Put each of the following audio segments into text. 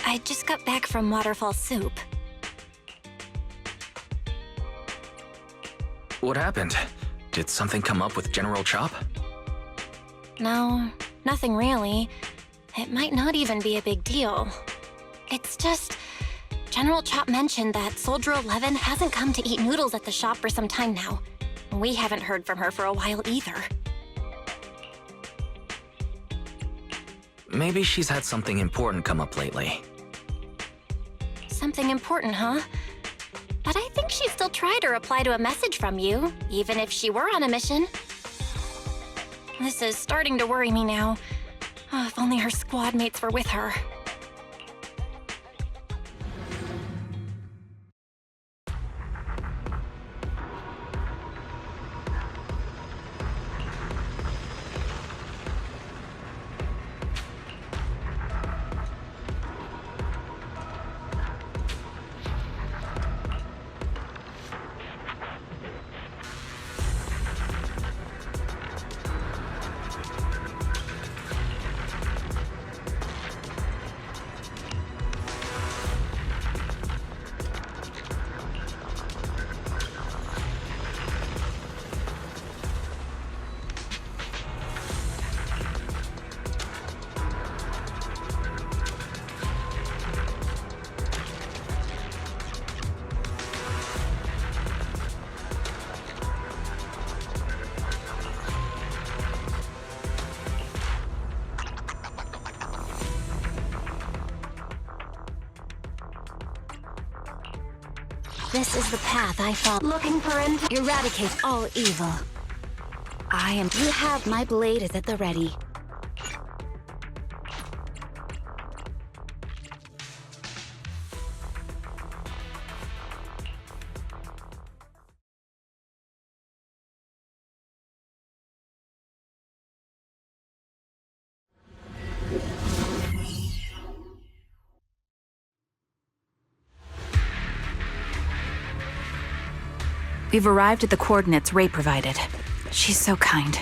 I just got back from Waterfall Soup. What happened? Did something come up with General Chop? No, nothing really. It might not even be a big deal. It's just... General Chop mentioned that Soldier 11 hasn't come to eat noodles at the shop for some time now. We haven't heard from her for a while either. Maybe she's had something important come up lately. Something important, huh? But I think she'd still try to reply to a message from you, even if she were on a mission. This is starting to worry me now. Oh, if only her squad mates were with her. This is the path I follow. Looking for and eradicate all evil. You have my blade is at the ready. We've arrived at the coordinates Ray provided. She's so kind.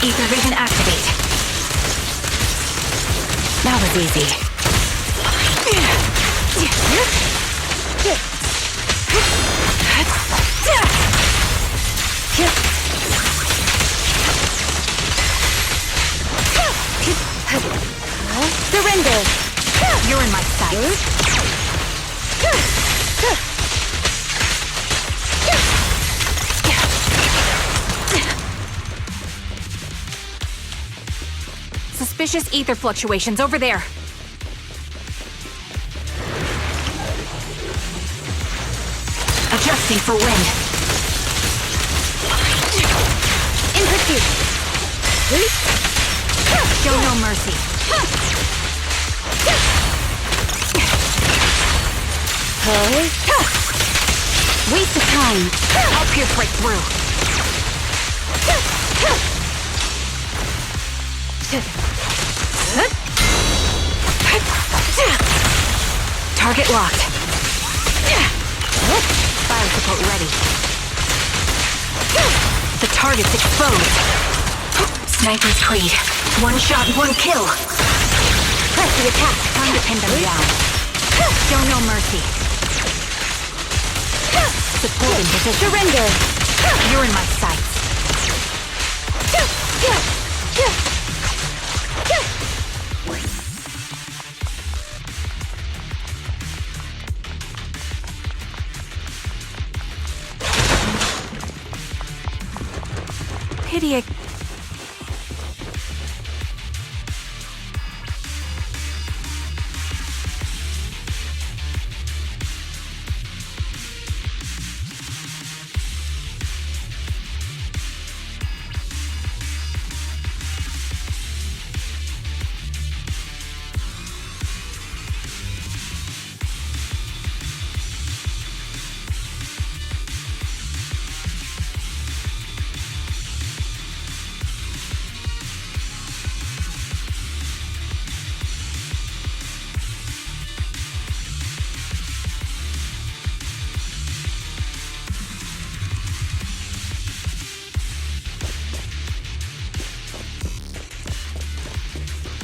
Ether vision activate. That was easy. Surrender! You're in my sights. Suspicious ether fluctuations over there. Adjusting for wind. In pursuit! Show no mercy. Waste of time. I'll pierce right through. Target locked. Fire support ready. The target's exposed. Sniper's Creed. One shot, one kill. Press the attack. Time to pin them down. Show no mercy. Supporting position. Surrender! You're in my sights. Pity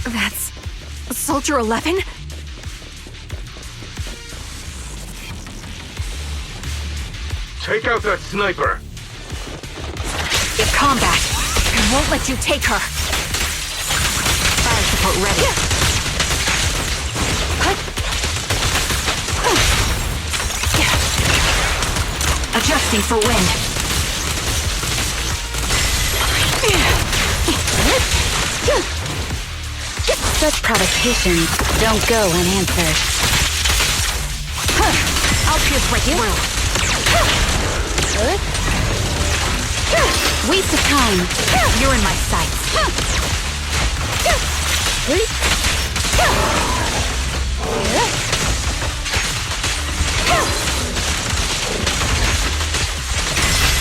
That's... Soldier 11? Take out that sniper! In combat. I won't let you take her. Fire support ready. Adjusting for wind. Such provocations don't go unanswered. I'll pierce right through. Waste of time. You're in my sights.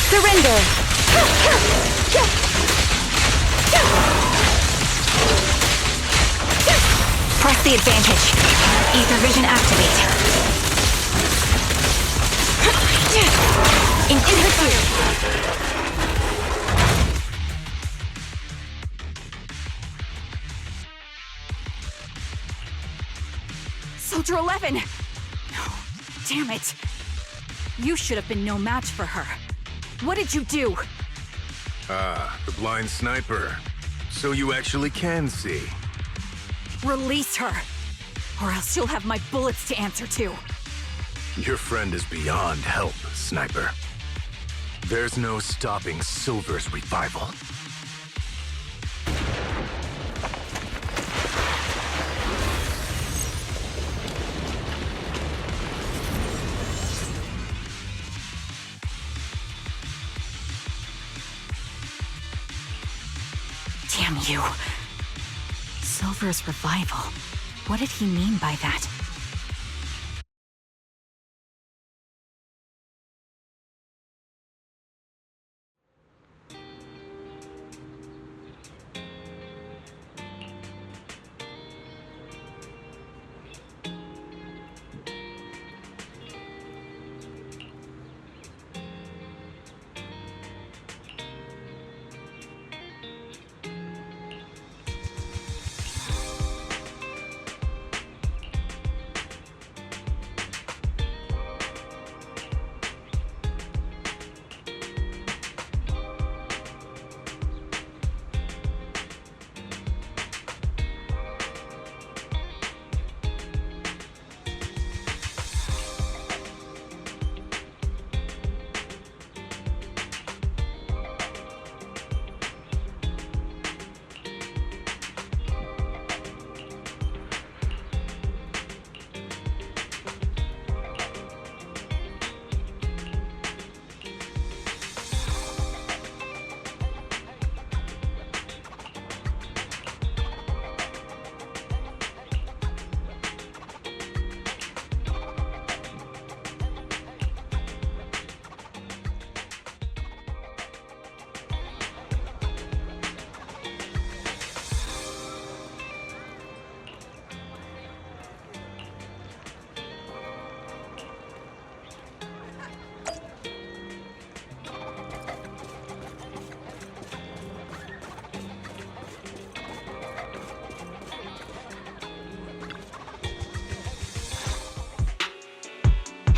Surrender. Press the advantage. Ether vision activate. Interfere. Soldier 11! No, damn it. You should have been no match for her. What did you do? Ah, the blind sniper. So you actually can see. Release her, or else you'll have my bullets to answer to. Your friend is beyond help, Sniper. There's no stopping Silver's revival. Damn you. Silver's revival. What did he mean by that?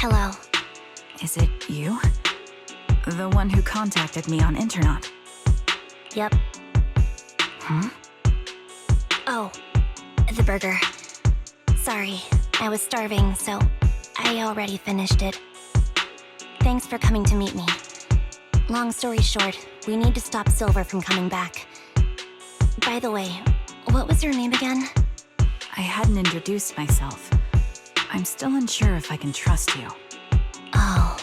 Hello. Is it you? The one who contacted me on Internet? Yep. Huh? Oh, the burger. Sorry, I was starving, so I already finished it. Thanks for coming to meet me. Long story short, we need to stop Silver from coming back. By the way, what was your name again? I hadn't introduced myself. I'm still unsure if I can trust you. Oh.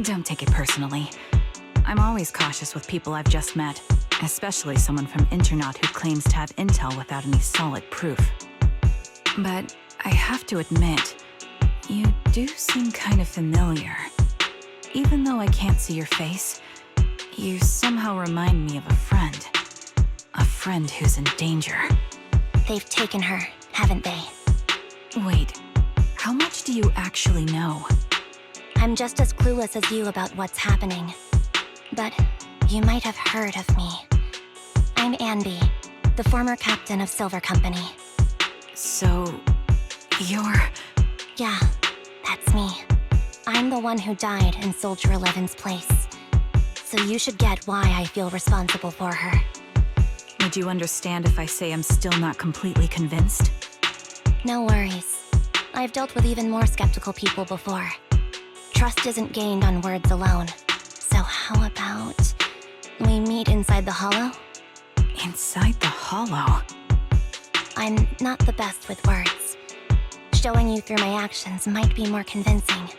Don't take it personally. I'm always cautious with people I've just met, especially someone from Internet who claims to have intel without any solid proof. But I have to admit, you do seem kind of familiar. Even though I can't see your face, you somehow remind me of a friend. A friend who's in danger. They've taken her, haven't they? Wait, how much do you actually know? I'm just as clueless as you about what's happening. But you might have heard of me. I'm Anby. the former captain of Silver Company. So, you're... Yeah, that's me. I'm the one who died in Soldier 11's place. So you should get why I feel responsible for her. Would you understand if I say I'm still not completely convinced? No worries. I've dealt with even more skeptical people before. Trust isn't gained on words alone. So how about we meet inside the hollow? Inside the hollow? I'm not the best with words. Showing you through my actions might be more convincing.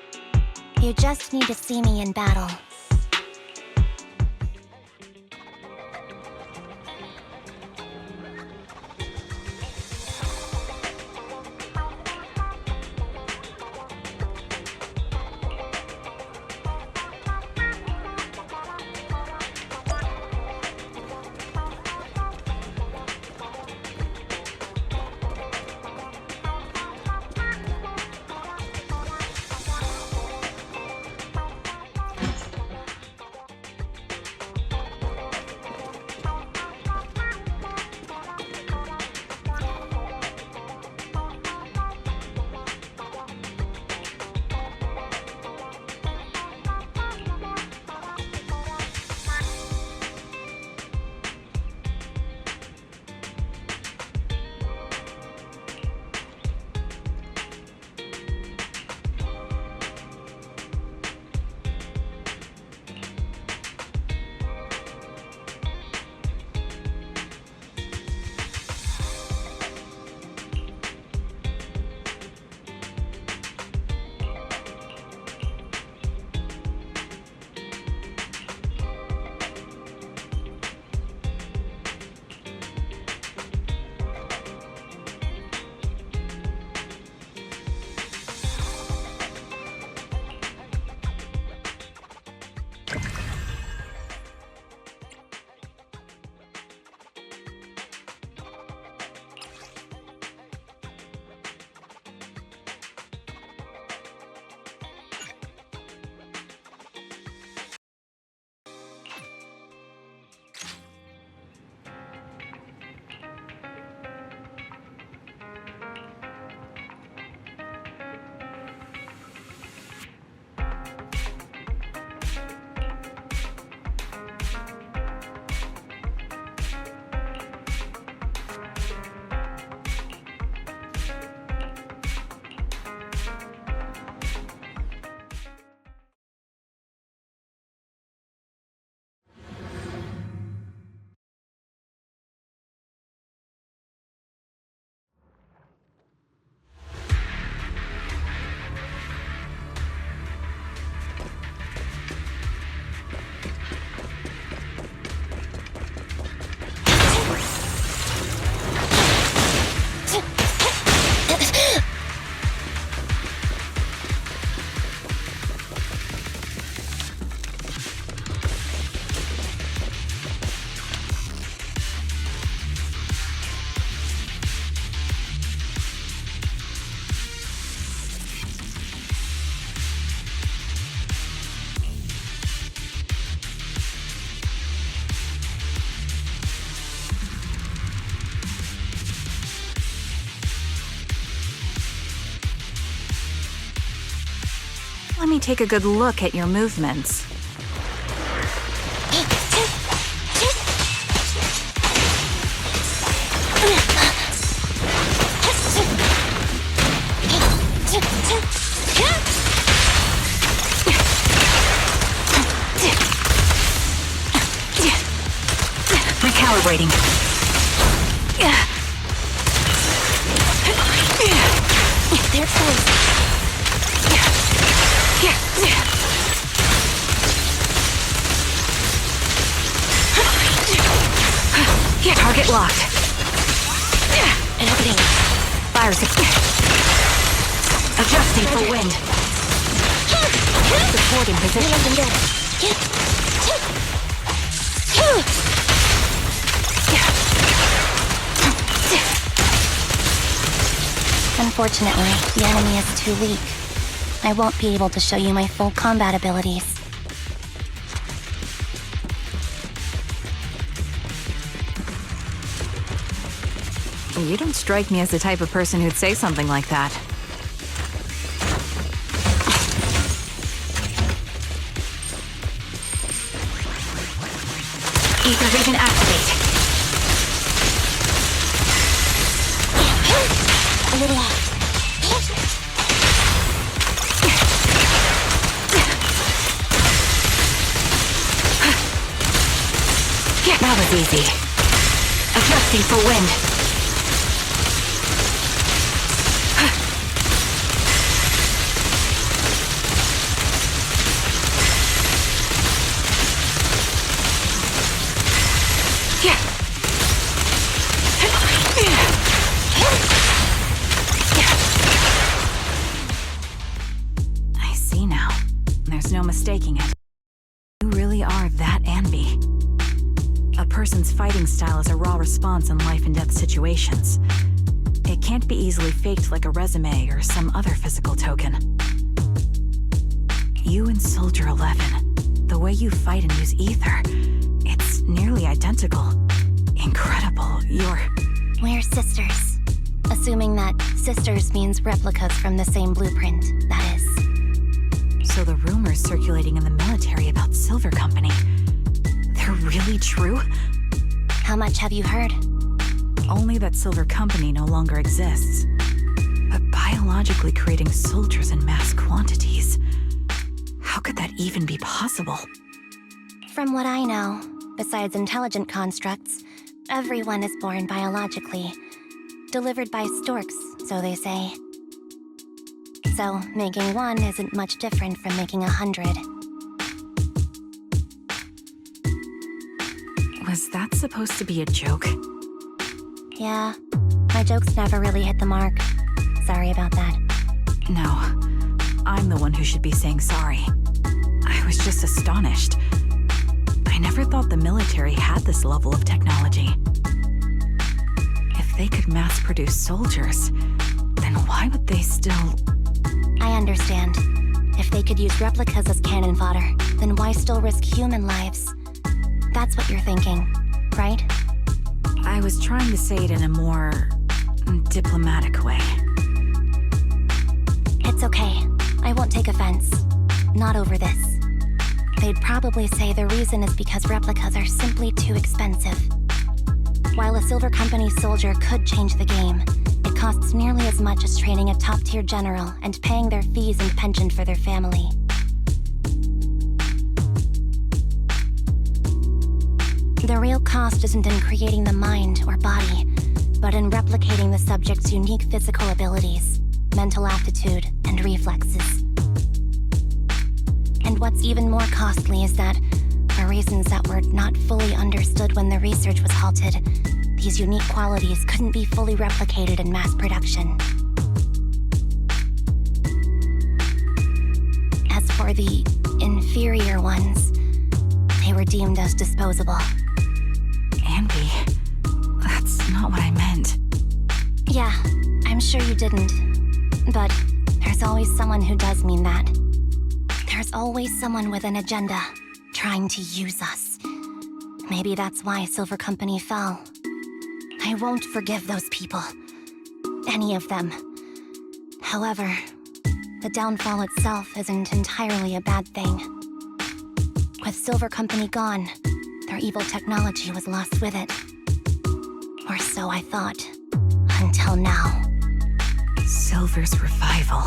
You just need to see me in battle. Let me take a good look at your movements. Recalibrating. They're close. Target locked. Opening. Virus. Adjusting for wind. Supporting position. Unfortunately, the enemy is too weak. I won't be able to show you my full combat abilities. You don't strike me as the type of person who'd say something like that. Ether vision activate. A little off. That was easy. Adjusting for wind. I see now. There's no mistaking it. You really are that Anby. A person's fighting style is a raw response in life and death situations. It can't be easily faked like a resume or some other physical token. You and Soldier 11, the way you fight and use ether, it's nearly identical. Incredible, We're sisters. Assuming that sisters means replicas from the same blueprint, that is. So the rumors circulating in the military about Silver Company, they're really true? How much have you heard? Only that Silver Company no longer exists. But biologically creating soldiers in mass quantities. How could that even be possible? From what I know, besides intelligent constructs, everyone is born biologically. Delivered by storks, so they say. So, making one isn't much different from making 100. Was that supposed to be a joke? Yeah, my jokes never really hit the mark. Sorry about that. No, I'm the one who should be saying sorry. I was just astonished. I never thought the military had this level of technology. If they could mass produce soldiers, then why would they still... I understand. If they could use replicas as cannon fodder, then why still risk human lives? That's what you're thinking, right? I was trying to say it in a more diplomatic way. It's okay. I won't take offense. Not over this. They'd probably say the reason is because replicas are simply too expensive. While a Silver Company soldier could change the game, it costs nearly as much as training a top-tier general and paying their fees and pension for their family. The real cost isn't in creating the mind or body, but in replicating the subject's unique physical abilities, mental aptitude, and reflexes. And what's even more costly is that, for reasons that were not fully understood when the research was halted, these unique qualities couldn't be fully replicated in mass production. As for the inferior ones, they were deemed as disposable. Anby, that's not what I meant. Yeah, I'm sure you didn't. But there's always someone who does mean that. There's always someone with an agenda, trying to use us. Maybe that's why Silver Company fell. I won't forgive those people. Any of them. However, the downfall itself isn't entirely a bad thing. With Silver Company gone, their evil technology was lost with it. Or so I thought. Until now. Silver's revival.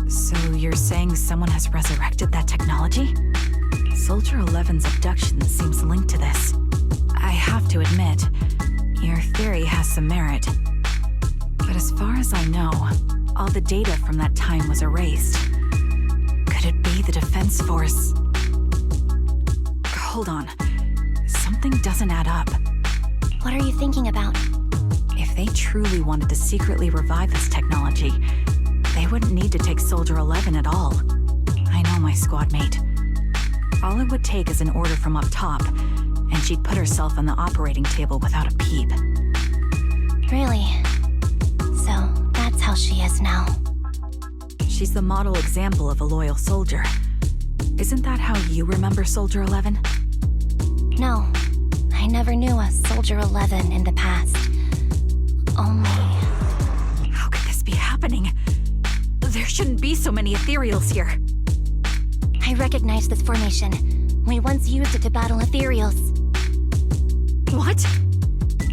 So you're saying someone has resurrected that technology? Soldier 11's abduction seems linked to this. I have to admit, your theory has some merit. But as far as I know, all the data from that time was erased. Could it be the Defense Force? Hold on. Something doesn't add up. What are you thinking about? If they truly wanted to secretly revive this technology, they wouldn't need to take Soldier 11 at all. I know my squad mate. All it would take is an order from up top, and she'd put herself on the operating table without a peep. Really? So, that's how she is now. She's the model example of a loyal soldier. Isn't that how you remember Soldier 11? No, I never knew a Soldier 11 in the past. shouldn't be so many ethereals here. I recognize this formation. We once used it to battle ethereals. What?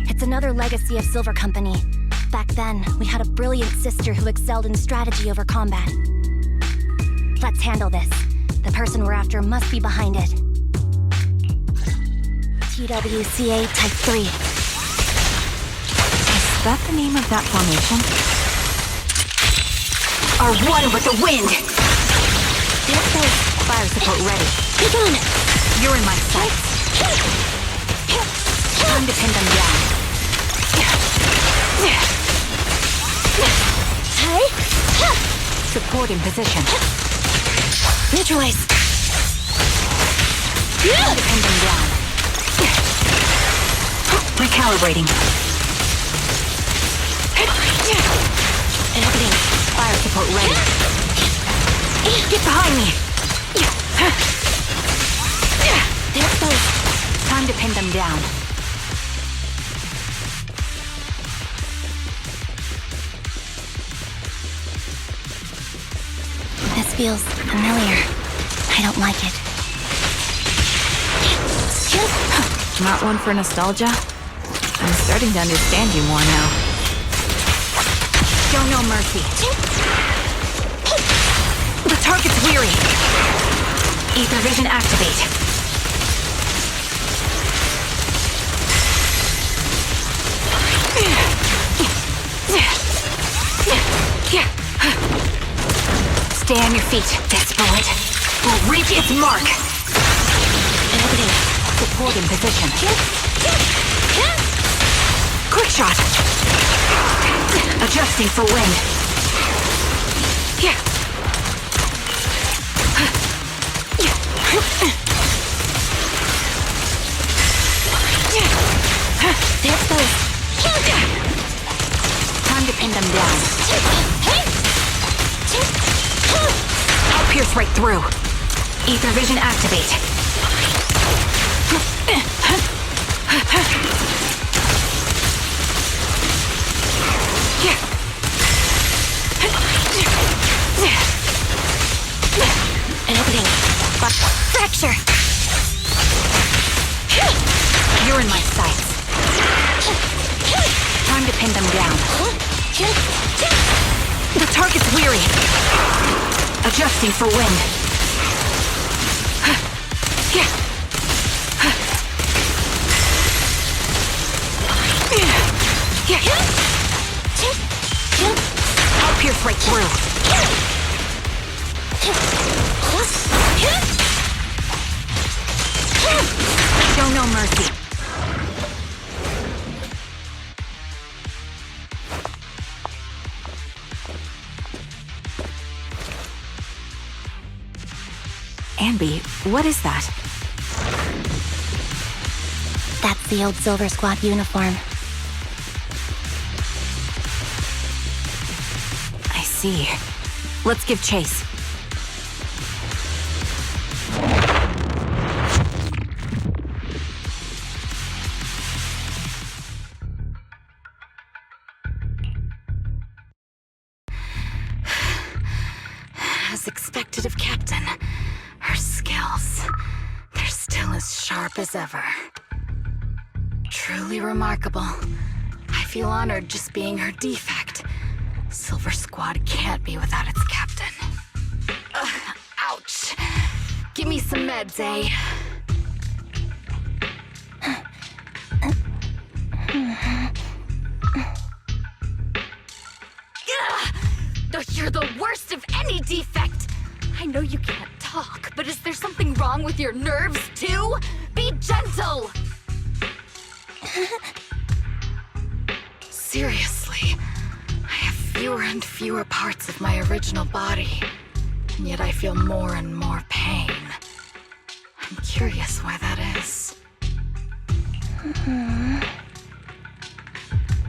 It's another legacy of Silver Company. Back then, we had a brilliant sister who excelled in strategy over combat. Let's handle this. The person we're after must be behind it. TWCA Type 3. Is that the name of that formation? Are one with the wind! There's those. Fire support ready. Get on! You're in my sights. Time to pin them down. Hey! Support in position. Neutralize! Time to pin them down. Recalibrating. Opening. Fire support ready. Get behind me! There's those. Time to pin them down. This feels familiar. I don't like it. Not one for nostalgia? I'm starting to understand you more now. Show no mercy. The target's weary. Ether vision activate. Stay on your feet. This bullet will reach its mark. Opening. Support in position. Quick shot. Adjusting for wind. There's those. Time to pin them down. I'll pierce right through. Ether vision activate. Opening. Fracture! You're in my sights. Time to pin them down. The target's weary. Adjusting for wind. I'll pierce right through. Show no mercy. Anby, what is that? That's the old Silver Squad uniform. I see. Let's give chase. As expected of Captain, her skills, they're still as sharp as ever. Truly remarkable. I feel honored just being her defect. Silver Squad can't be without its captain. Ouch. Give me some meds, eh? You're the worst of any defect! I know you can't talk, but is there something wrong with your nerves, too? Be gentle! Seriously, I have fewer and fewer parts of my original body, and yet I feel more and more pain. I'm curious why that is.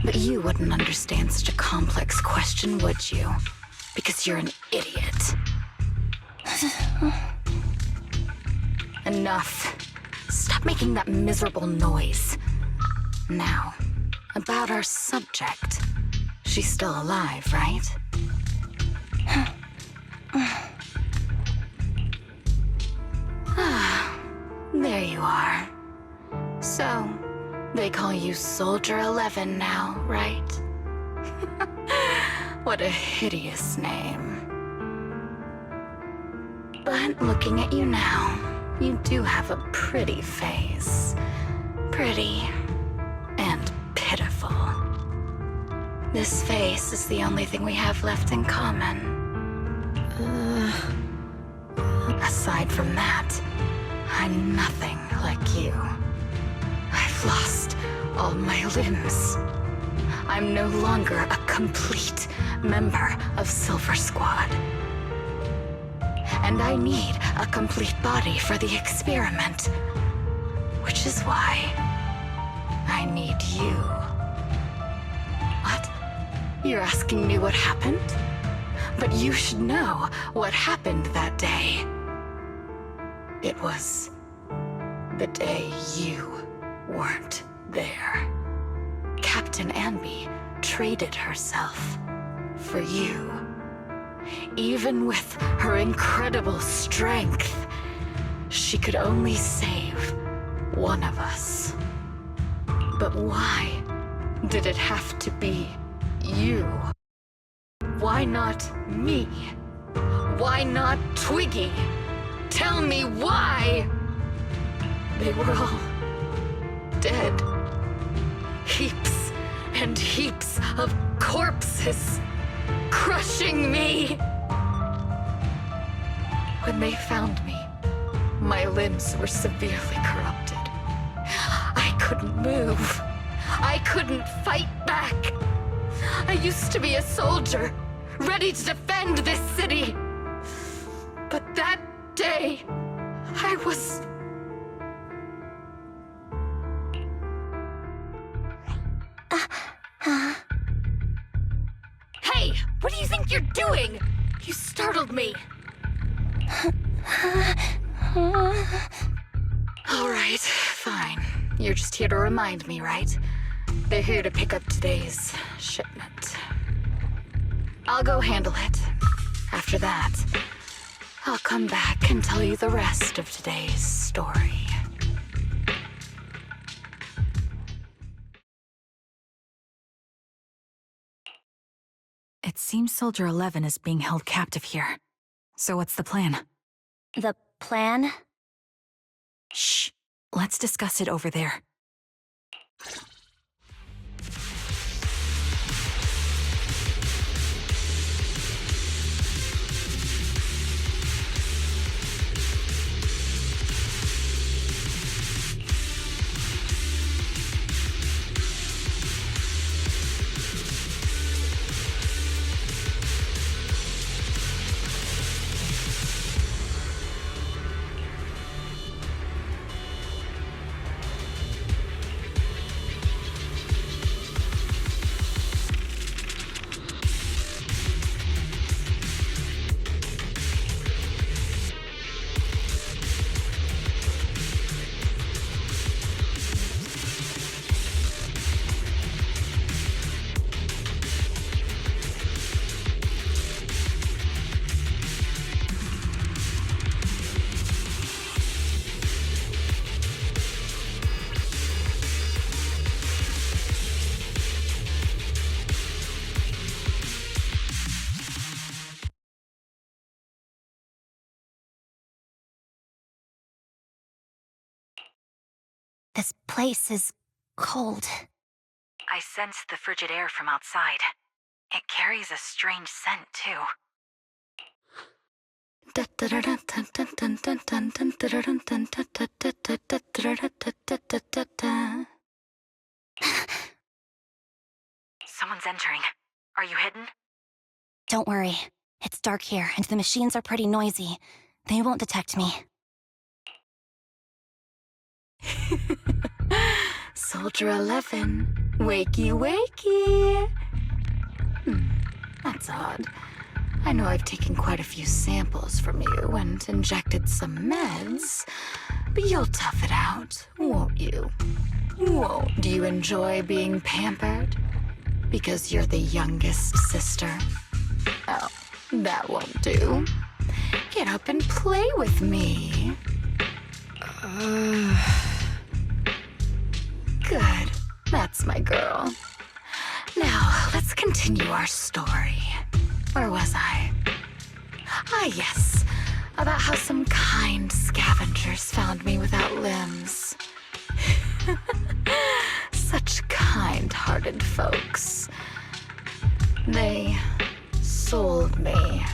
But you wouldn't understand such a complex question, would you? Because you're an idiot. Enough. Stop making that miserable noise. Now, about our subject. She's still alive, right? There you are. So, they call you Soldier 11 now, right? What a hideous name. But looking at you now, you do have a pretty face. Pretty and pitiful. This face is the only thing we have left in common. Aside from that, I'm nothing like you. I've lost all my limbs. I'm no longer a complete member of Silver Squad. And I need a complete body for the experiment. Which is why I need you. What? You're asking me what happened? But you should know what happened that day. It was the day you weren't there. Captain Anby traded herself for you. Even with her incredible strength, she could only save one of us. But why did it have to be you? Why not me? Why not Twiggy? Tell me why! They were all dead. Heaps and heaps of corpses crushing me. When they found me, my limbs were severely corrupted. I couldn't move. I couldn't fight back. I used to be a soldier, ready to defend this city. But that day, I was... Hey, what do you think you're doing? You startled me. All right, fine. You're just here to remind me, right? They're here to pick up today's shipment. I'll go handle it. After that, I'll come back and tell you the rest of today's story. It seems Soldier 11 is being held captive here. So what's the plan? The plan? Shh. Let's discuss it over there. This place is cold. I sense the frigid air from outside. It carries a strange scent, too. Someone's entering. Are you hidden? Don't worry. It's dark here, and the machines are pretty noisy. They won't detect me. Soldier 11, wakey wakey. That's odd. I know I've taken quite a few samples from you and injected some meds, but you'll tough it out, won't you? Won't you enjoy being pampered? Because you're the youngest sister? Oh, That won't do. Get up and play with me. Good. That's my girl. Now, let's continue our story. Where was I? Ah, yes. About how some kind scavengers found me without limbs. Such kind-hearted folks. They sold me.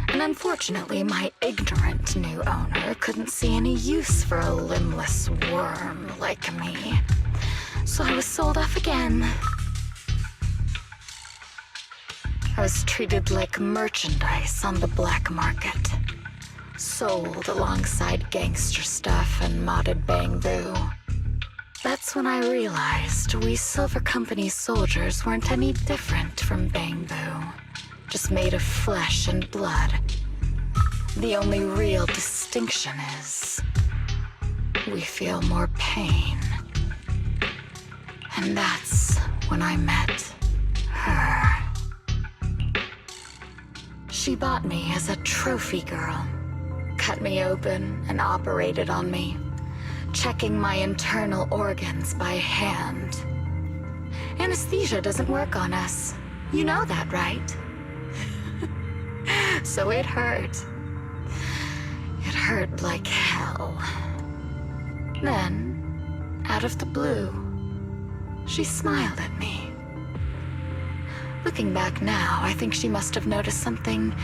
And unfortunately, my ignorant new owner couldn't see any use for a limbless worm like me. So I was sold off again. I was treated like merchandise on the black market. Sold alongside gangster stuff and modded bamboo. That's when I realized we Silver Company soldiers weren't any different from bamboo. Just made of flesh and blood. The only real distinction is we feel more pain. And that's when I met her. She bought me as a trophy girl. Cut me open and operated on me, checking my internal organs by hand. Anesthesia doesn't work on us. You know that, right? So it hurt. It hurt like hell. Then, out of the blue, she smiled at me. Looking back now, I think she must have noticed something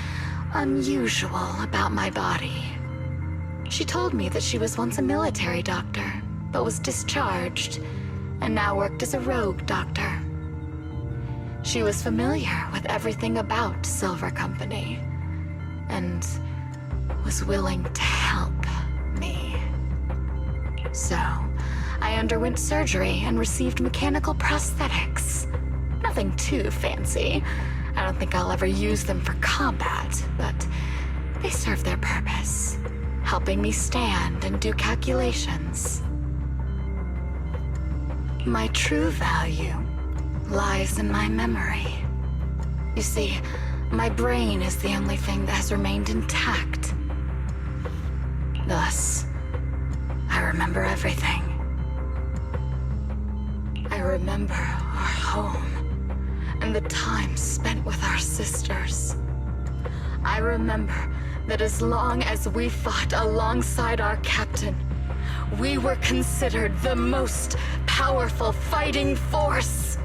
unusual about my body. She told me that she was once a military doctor, but was discharged, and now worked as a rogue doctor. She was familiar with everything about Silver Company, and was willing to help me. So, I underwent surgery and received mechanical prosthetics. Nothing too fancy. I don't think I'll ever use them for combat, but they serve their purpose, helping me stand and do calculations. My true value lies in my memory. You see, my brain is the only thing that has remained intact. Thus, I remember everything. I remember our home and the time spent with our sisters. I remember that as long as we fought alongside our captain, we were considered the most powerful fighting force.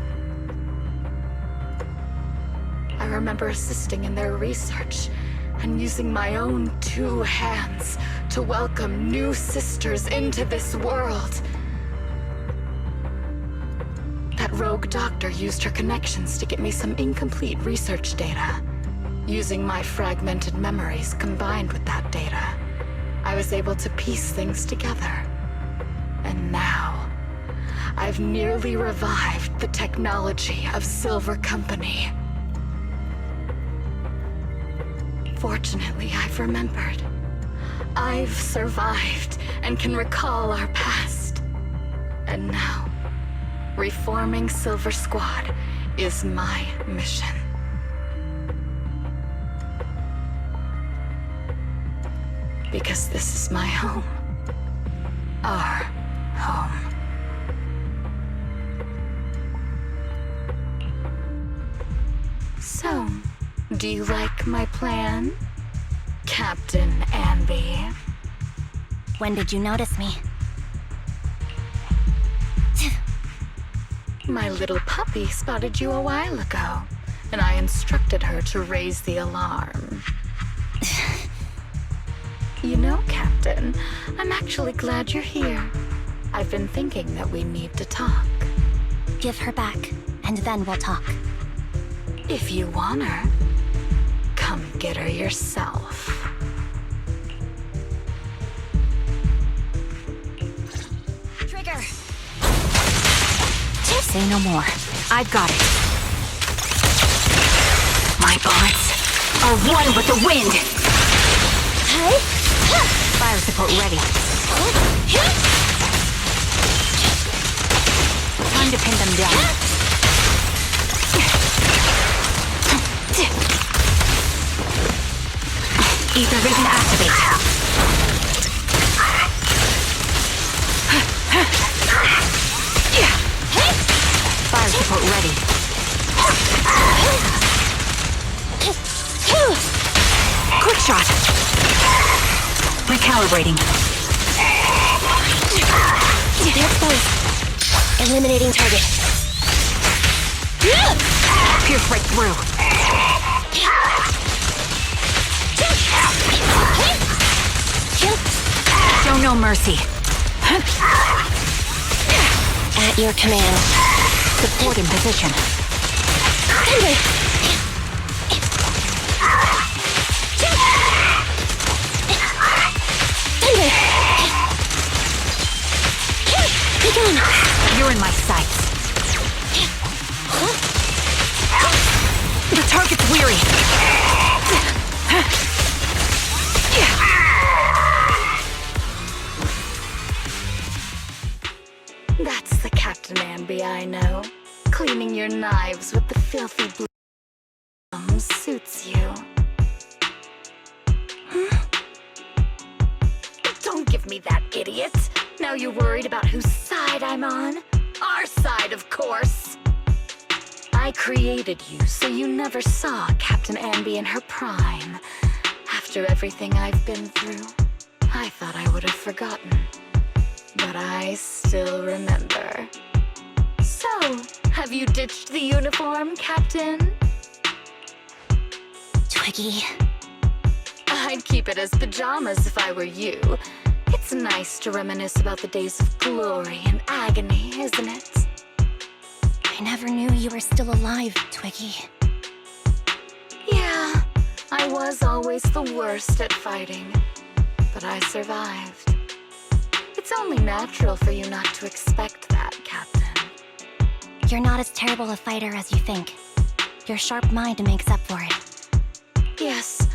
I remember assisting in their research and using my own 2 hands to welcome new sisters into this world. That rogue doctor used her connections to get me some incomplete research data. Using my fragmented memories combined with that data, I was able to piece things together. And now, I've nearly revived the technology of Silver Company. Fortunately, I've remembered. I've survived and can recall our past. And now, reforming Silver Squad is my mission. Because this is my home. Our home. So, do you like my plan, Captain Anby? When did you notice me? My little puppy spotted you a while ago, and I instructed her to raise the alarm. You know, Captain, I'm actually glad you're here. I've been thinking that we need to talk. Give her back, and then we'll talk. If you want her, come get her yourself. Trigger! Say no more. I've got it. My bullets are one with the wind. Fire support ready. Time to pin them down. Ether vision activate. Fire support ready. Quick shot. Recalibrating. They're exposed. Eliminating target. Pierce right through. Show no mercy. At your command. Support in position. Be gone. You're in my sights. The target's weary. That's the Captain Anby I know. Cleaning your knives with the filthy blue suits you. Don't give me that, idiot. Now you're worried about whose side I'm on? Our side, of course. I created you so you never saw Captain Anby in her prime. After everything I've been through, I thought I would have forgotten. But I still remember. So, have you ditched the uniform, Captain? Twiggy. I'd keep it as pajamas if I were you. It's nice to reminisce about the days of glory and agony, isn't it? I never knew you were still alive, Twiggy. Yeah, I was always the worst at fighting, but I survived. It's only natural for you not to expect that, Captain. You're not as terrible a fighter as you think. Your sharp mind makes up for it. Yes,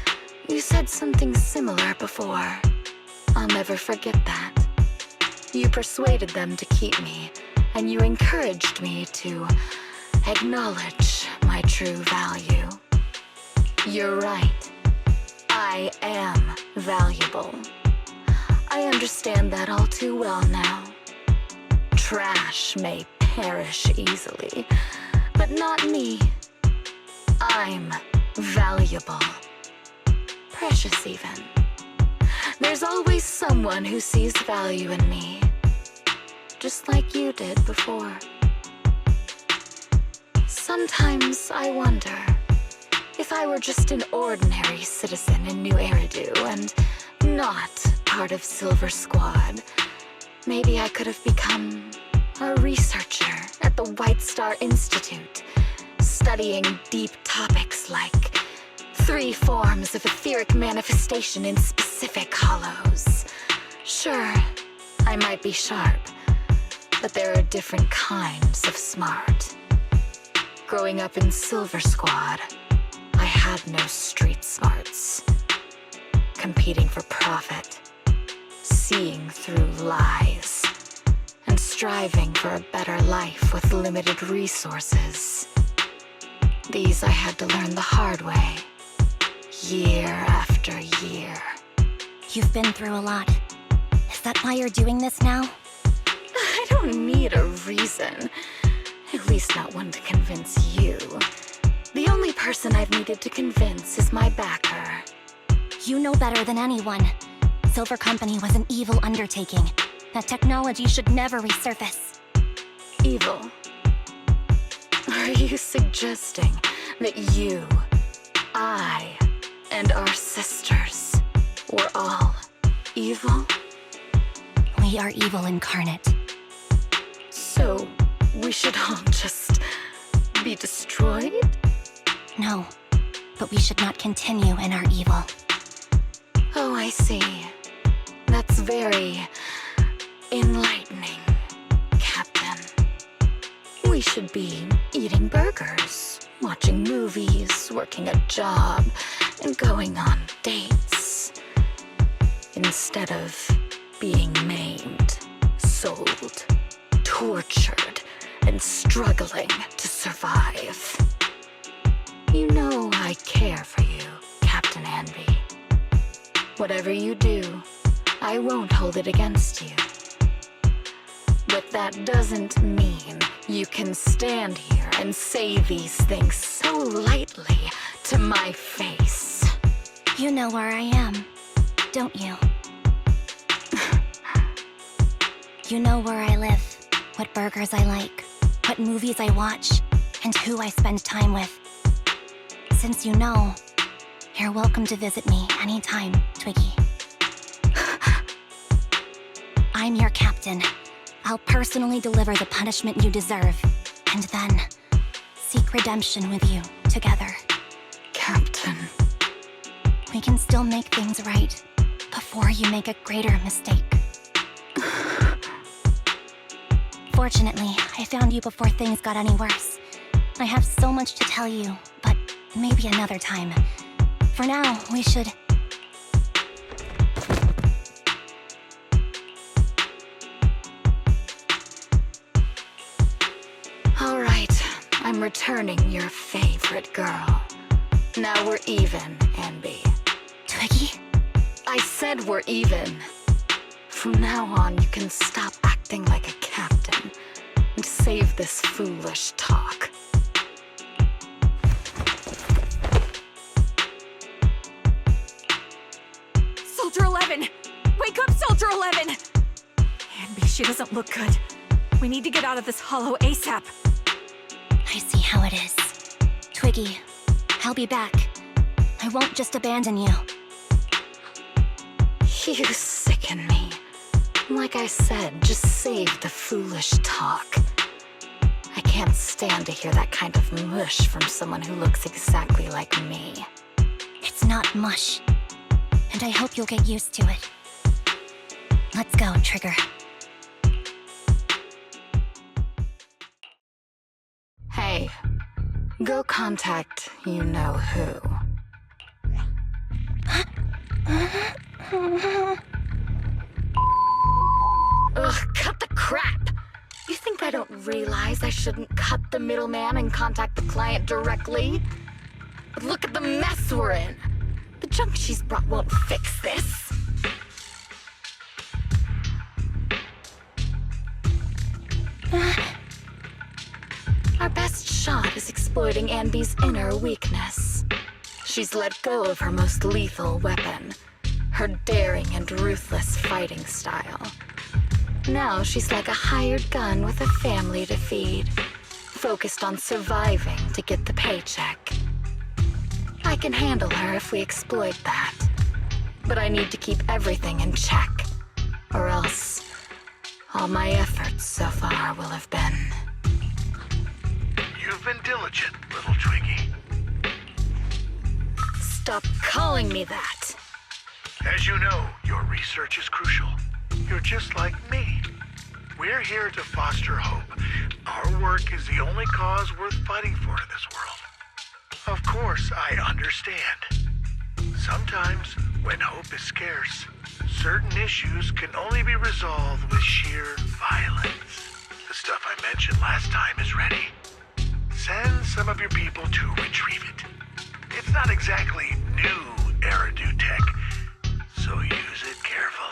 you said something similar before. I'll never forget that. You persuaded them to keep me, and you encouraged me to acknowledge my true value. You're right. I am valuable. I understand that all too well now. Trash may perish easily, but not me. I'm valuable. Precious even. There's always someone who sees value in me, just like you did before. Sometimes I wonder if I were just an ordinary citizen in New Eridu and not part of Silver Squad, maybe I could have become a researcher at the White Star Institute, studying deep topics like 3 forms of etheric manifestation in specific hollows. Sure, I might be sharp, but there are different kinds of smart. Growing up in Silver Squad, I had no street smarts. Competing for profit, seeing through lies, and striving for a better life with limited resources. These I had to learn the hard way, year after year. You've been through a lot. Is that why you're doing this now? I don't need a reason. At least not one to convince you. The only person I've needed to convince is my backer. You know better than anyone. Silver Company was an evil undertaking. That technology should never resurface. Evil? Are you suggesting that you, I, and our sisters were all evil? We are evil incarnate. So, we should all just be destroyed? No, but we should not continue in our evil. Oh, I see. That's very enlightening, Captain. We should be eating burgers, watching movies, working a job, and going on dates. Instead of being maimed, sold, tortured, and struggling to survive. You know I care for you, Captain Anby. Whatever you do, I won't hold it against you. But that doesn't mean you can stand here and say these things so lightly to my face. You know where I am, don't you? You know where I live, what burgers I like, what movies I watch, and who I spend time with. Since you know, you're welcome to visit me anytime, Twiggy. I'm your captain. I'll personally deliver the punishment you deserve, and then seek redemption with you together. Captain. We can still make things right before you make a greater mistake. Fortunately, I found you before things got any worse. I have so much to tell you, but maybe another time. For now, we should... All right, I'm returning your favorite girl. Now we're even, Anby. Twiggy? I said we're even. From now on, you can stop acting like a captain and save this foolish talk. Soldier 11! Wake up, Soldier 11! Anby, she doesn't look good. We need to get out of this hollow ASAP. I see how it is. Twiggy, I'll be back. I won't just abandon you. You sicken me. Like I said, just save the foolish talk. I can't stand to hear that kind of mush from someone who looks exactly like me. It's not mush. And I hope you'll get used to it. Let's go, Trigger. Hey, go contact you-know-who. Ugh, cut the crap! You think I don't realize I shouldn't cut the middleman and contact the client directly? But look at the mess we're in! The junk she's brought won't fix this. Our best shot is exploiting Anby's inner weakness. She's let go of her most lethal weapon, her daring and ruthless fighting style. Now she's like a hired gun with a family to feed, focused on surviving to get the paycheck. I can handle her if we exploit that, but I need to keep everything in check, or else all my efforts so far will have been... You've been diligent, little Twiggy. Stop calling me that! As you know, your research is crucial. You're just like me. We're here to foster hope. Our work is the only cause worth fighting for in this world. Of course, I understand. Sometimes, when hope is scarce, certain issues can only be resolved with sheer violence. The stuff I mentioned last time is ready. Send some of your people to retrieve it. It's not exactly new Eridu tech, so use it carefully.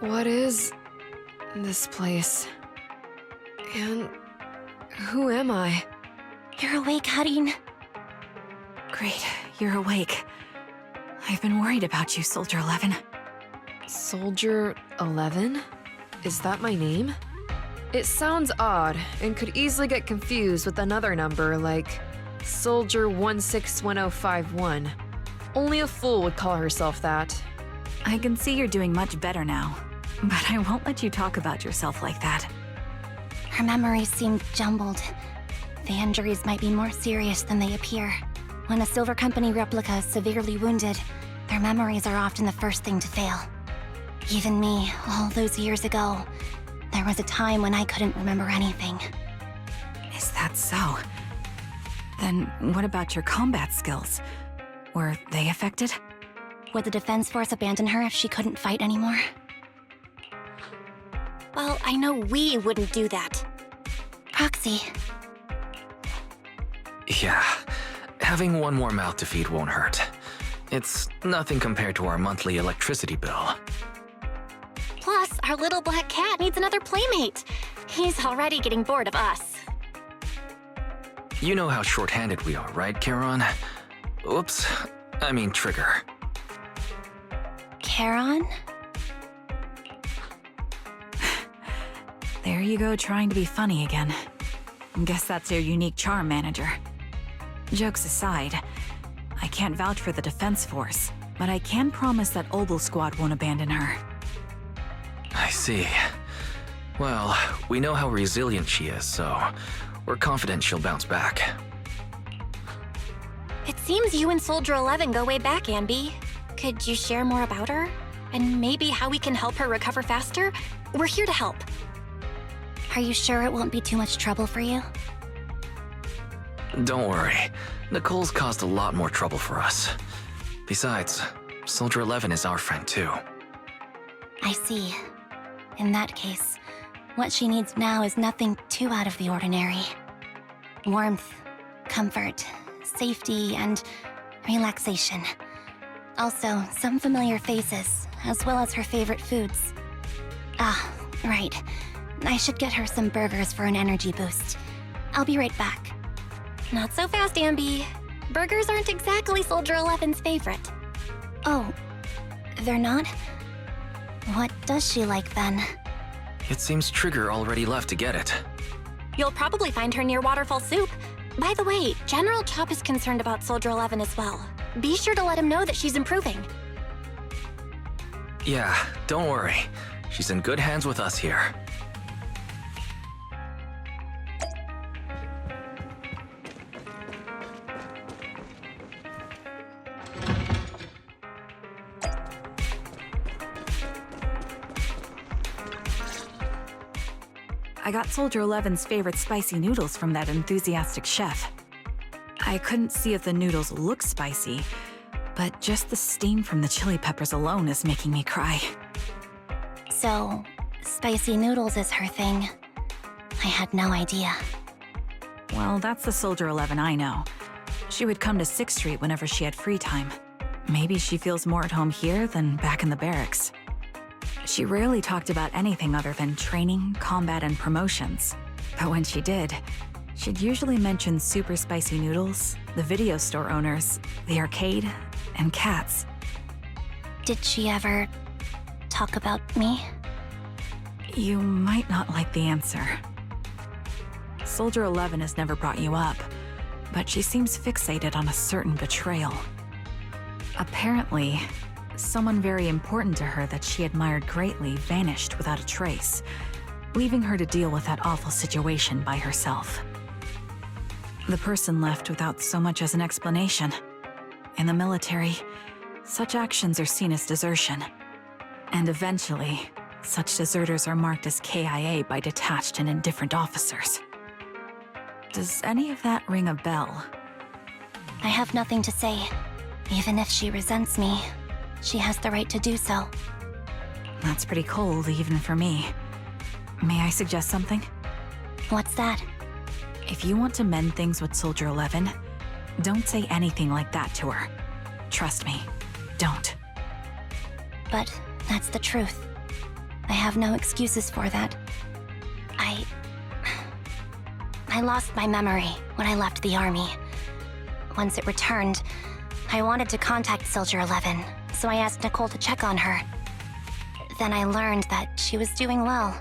What is this place? And who am I? You're awake, Hutting. Great, you're awake. I've been worried about you, Soldier 11. Soldier 11? Is that my name? It sounds odd and could easily get confused with another number like Soldier 161051. Only a fool would call herself that. I can see you're doing much better now, but I won't let you talk about yourself like that. Her memories seem jumbled. The injuries might be more serious than they appear. When a Silver Company replica is severely wounded, their memories are often the first thing to fail. Even me, all those years ago, there was a time when I couldn't remember anything. Is that so? Then what about your combat skills? Were they affected? Would the Defense Force abandon her if she couldn't fight anymore? Well, I know we wouldn't do that. Proxy, Yeah, having one more mouth to feed won't hurt. It's nothing compared to our monthly electricity bill. plus our little black cat needs another playmate. He's already getting bored of us. You know how short-handed we are, right, Charon? Oops, I mean Trigger. Charon? There you go, trying to be funny again. Guess that's your unique charm, Manager. Jokes aside, I can't vouch for the Defense Force, but I can promise that Obel Squad won't abandon her. I see. Well, we know how resilient she is, so we're confident she'll bounce back. It seems you and Soldier 11 go way back, Anby. Could you share more about her? And maybe how we can help her recover faster? We're here to help. Are you sure it won't be too much trouble for you? Don't worry. Nicole's caused a lot more trouble for us. Besides, Soldier 11 is our friend too. I see. In that case, what she needs now is nothing too out of the ordinary. Warmth, comfort, safety, and relaxation. Also, some familiar faces, as well as her favorite foods. Ah, right. I should get her some burgers for an energy boost. I'll be right back. Not so fast, Anby. Burgers aren't exactly Soldier 11's favorite. Oh, they're not? What does she like then? It seems Trigger already left to get it. You'll probably find her near Waterfall Soup. By the way, General Chop is concerned about Soldier 11 as well. Be sure to let him know that she's improving. Yeah, don't worry. She's in good hands with us here. I got Soldier 11's favorite spicy noodles from that enthusiastic chef. I couldn't see if the noodles look spicy, but just the steam from the chili peppers alone is making me cry. So, spicy noodles is her thing. I had no idea. Well, that's the Soldier 11 I know. She would come to 6th Street whenever she had free time. Maybe she feels more at home here than back in the barracks. She rarely talked about anything other than training, combat, and promotions. But when she did, she'd usually mention super spicy noodles, the video store owners, the arcade, and cats. Did she ever talk about me? You might not like the answer. Soldier 11 has never brought you up, but she seems fixated on a certain betrayal. Apparently, someone very important to her that she admired greatly vanished without a trace, leaving her to deal with that awful situation by herself. The person left without so much as an explanation. In the military, such actions are seen as desertion. And eventually, such deserters are marked as KIA by detached and indifferent officers. Does any of that ring a bell? I have nothing to say. Even if she resents me, she has the right to do so. That's pretty cold, even for me. May I suggest something? What's that? If you want to mend things with Soldier 11, don't say anything like that to her. Trust me, don't. But that's the truth. I have no excuses for that. I lost my memory when I left the army. Once it returned, I wanted to contact Soldier 11, so I asked Nicole to check on her. Then I learned that she was doing well,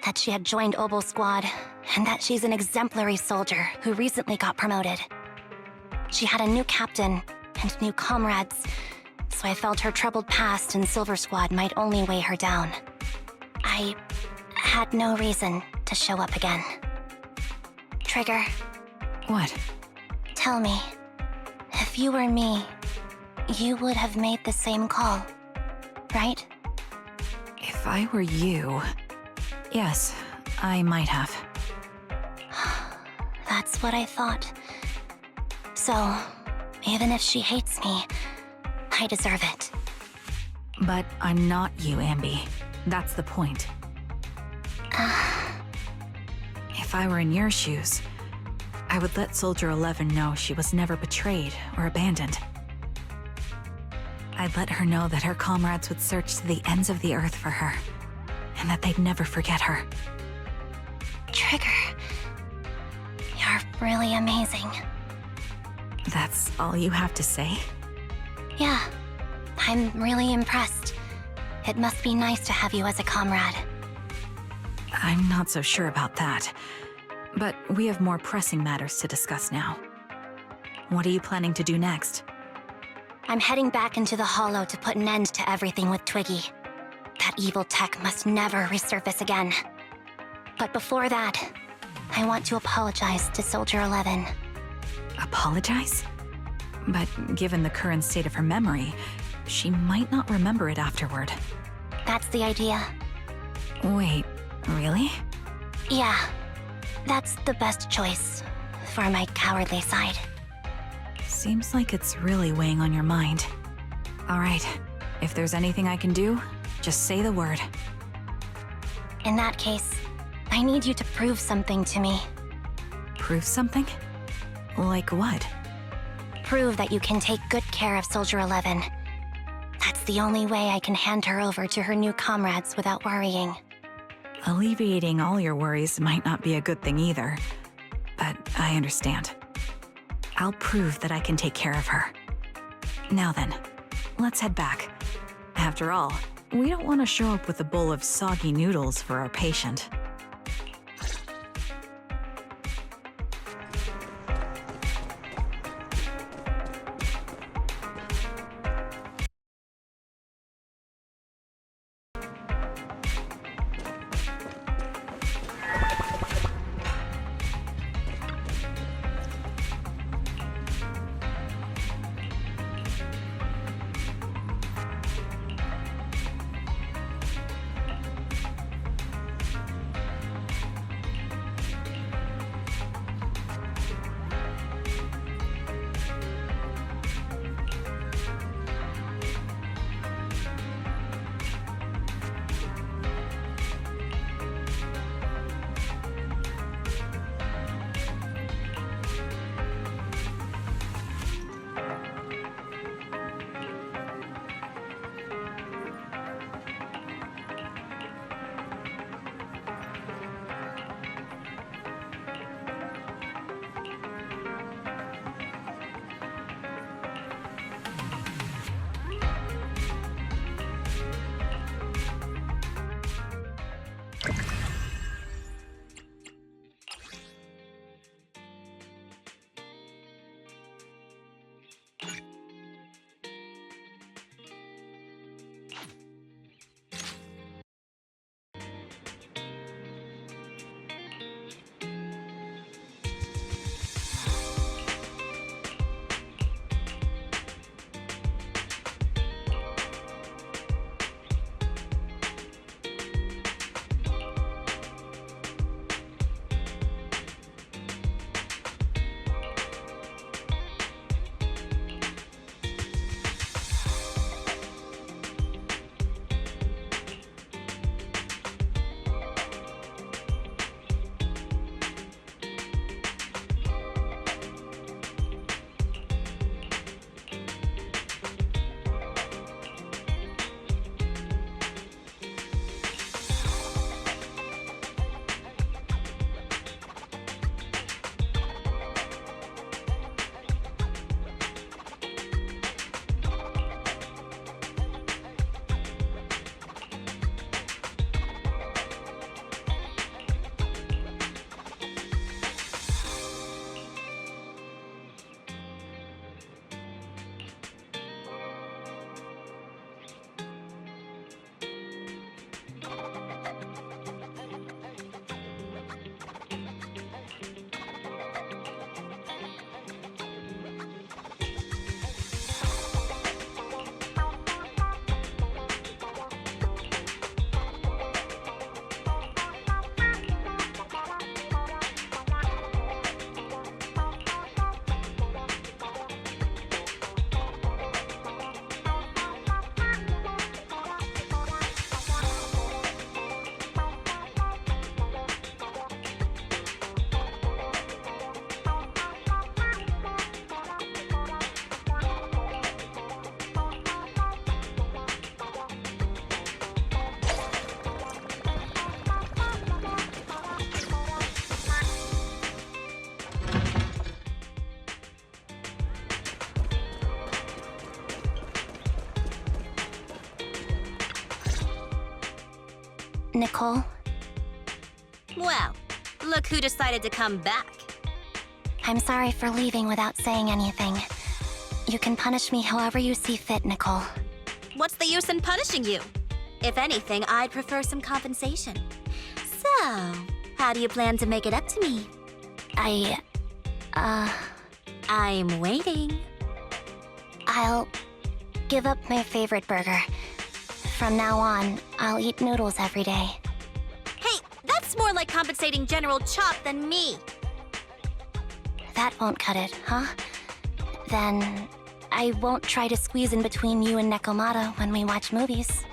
that she had joined Obel Squad, and that she's an exemplary soldier who recently got promoted. She had a new captain and new comrades, so I felt her troubled past in Silver Squad might only weigh her down. I had no reason to show up again. Trigger, What? tell me, if you were me, you would have made the same call, right? If I were you... Yes, I might have. That's what I thought. So, even if she hates me, I deserve it. But I'm not you, Anby. That's the point. If I were in your shoes, I would let Soldier 11 know she was never betrayed or abandoned. I'd let her know that her comrades would search to the ends of the earth for her, and that they'd never forget her. Trigger, you're really amazing. That's all you have to say? Yeah, I'm really impressed. It must be nice to have you as a comrade. I'm not so sure about that. But we have more pressing matters to discuss now. What are you planning to do next? I'm heading back into the Hollow to put an end to everything with Twiggy. That evil tech must never resurface again. But before that, I want to apologize to Soldier 11. Apologize? But given the current state of her memory, she might not remember it afterward. That's the idea. Wait, really? Yeah, that's the best choice for my cowardly side. Seems like it's really weighing on your mind. All right, if there's anything I can do, just say the word. In that case, I need you to prove something to me. Prove something? Like what? Prove that you can take good care of Soldier 11. That's the only way I can hand her over to her new comrades without worrying. Alleviating all your worries might not be a good thing either, but I understand. I'll prove that I can take care of her. Now then, let's head back. After all, we don't want to show up with a bowl of soggy noodles for our patient. Nicole. Well, look who decided to come back. I'm sorry for leaving without saying anything. You can punish me however you see fit, Nicole. What's the use in punishing you? If anything, I'd prefer some compensation. So, how do you plan to make it up to me? I'm waiting. I'll give up my favorite burger. From now on, I'll eat noodles every day. Hey, that's more like compensating General Chop than me. That won't cut it, huh? Then I won't try to squeeze in between you and Nekomata when we watch movies.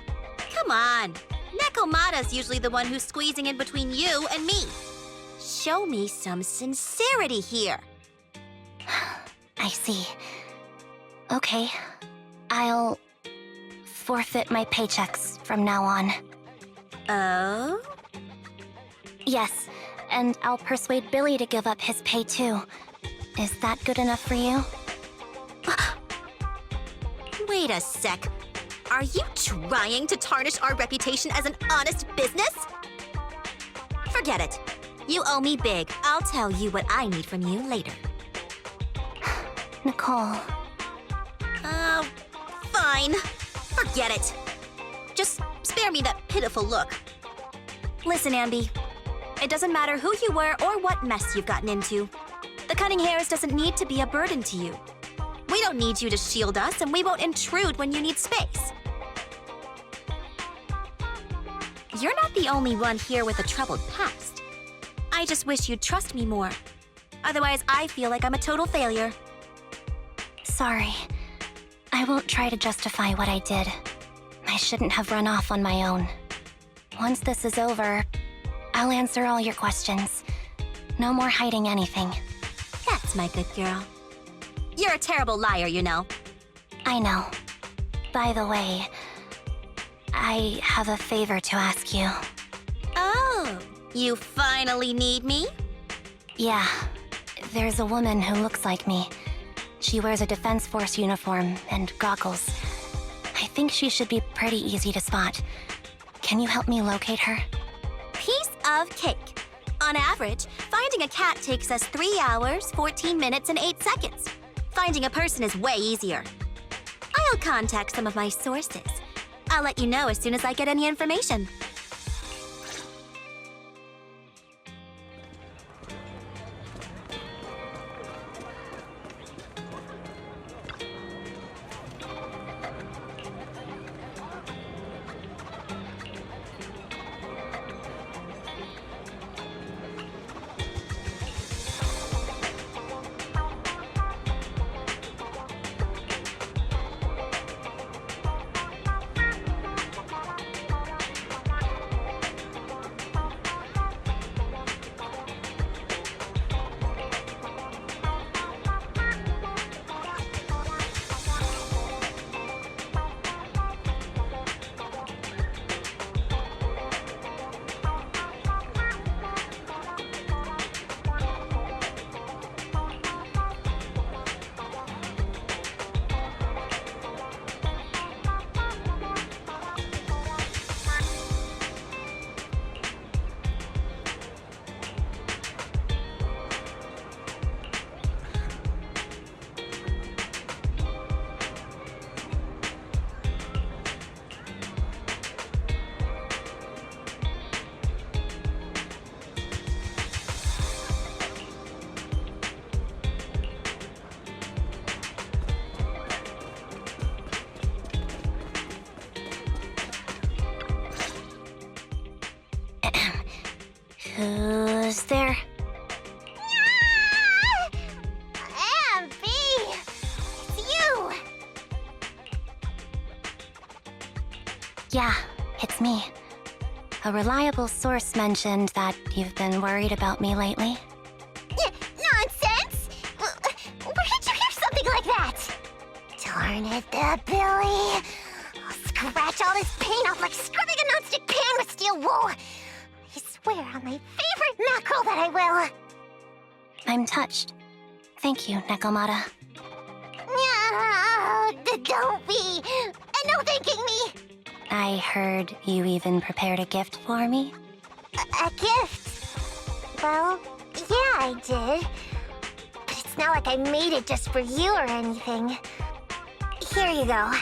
Come on. Nekomata's usually the one who's squeezing in between you and me. Show me some sincerity here. I see. Okay. I'll forfeit my paychecks from now on. Oh? Yes, and I'll persuade Billy to give up his pay too. Is that good enough for you? Wait a sec. Are you trying to tarnish our reputation as an honest business? Forget it. You owe me big. I'll tell you what I need from you later. Nicole. Fine. Forget it. Just spare me that pitiful look. Listen, Anby. It doesn't matter who you were or what mess you've gotten into. The cutting hairs doesn't need to be a burden to you. We don't need you to shield us, and we won't intrude when you need space. You're not the only one here with a troubled past. I just wish you'd trust me more. Otherwise, I feel like I'm a total failure. Sorry. I won't try to justify what I did. I shouldn't have run off on my own. Once this is over, I'll answer all your questions. No more hiding anything. That's my good girl. You're a terrible liar, you know. I know. By the way, I have a favor to ask you. Oh, you finally need me? Yeah. There's a woman who looks like me. She wears a Defense Force uniform and goggles. I think she should be pretty easy to spot. Can you help me locate her? Piece of cake. On average, finding a cat takes us 3 hours, 14 minutes, and 8 seconds. Finding a person is way easier. I'll contact some of my sources. I'll let you know as soon as I get any information. Who's there? Anby! It's you! Yeah, it's me. A reliable source mentioned that you've been worried about me lately. Nonsense! Where did you hear something like that? Darn it, Billy. I'll scratch all this paint off like scrubbing a nonstick pan with steel wool. I swear on my favorite mackerel that I will. I'm touched. Thank you, Nekomata. Don't be. And no thanking me. I heard you even prepared a gift for me. A gift? Well, yeah, I did. But it's not like I made it just for you or anything. Here you go.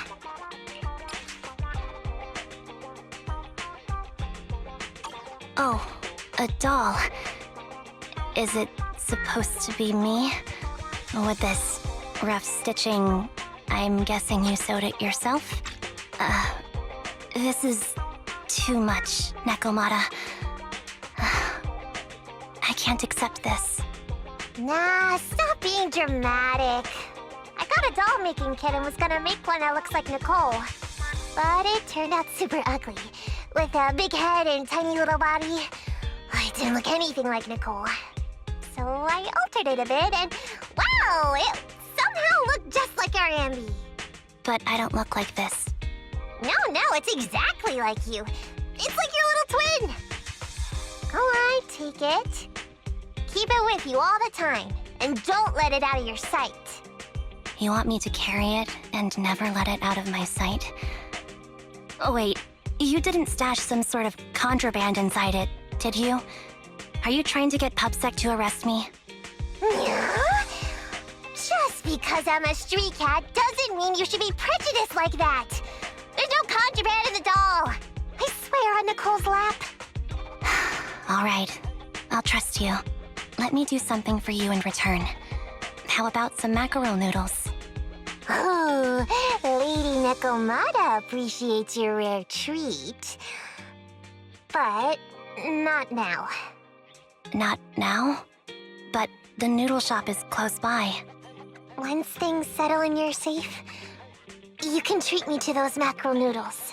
Oh, a doll. Is it supposed to be me? With this rough stitching, I'm guessing you sewed it yourself? This is too much, Nekomata. I can't accept this. Nah, stop being dramatic. I got a doll-making kit and was gonna make one that looks like Nicole. But it turned out super ugly, with a big head and tiny little body. It didn't look anything like Nicole. So I altered it a bit and, wow, it somehow looked just like our Anby. But I don't look like this. No, it's exactly like you. It's like your little twin. Alright, take it. Keep it with you all the time, and don't let it out of your sight. You want me to carry it and never let it out of my sight? Oh, wait, you didn't stash some sort of contraband inside it, did you? Are you trying to get PubSec to arrest me? Yeah? Just because I'm a street cat doesn't mean you should be prejudiced like that. There's no contraband in the doll. I swear on Nicole's lap. All right, I'll trust you. Let me do something for you in return. How about some mackerel noodles? Oh, Lady Nekomata appreciates your rare treat. But not now. Not now? But the noodle shop is close by. Once things settle and you're safe, you can treat me to those mackerel noodles.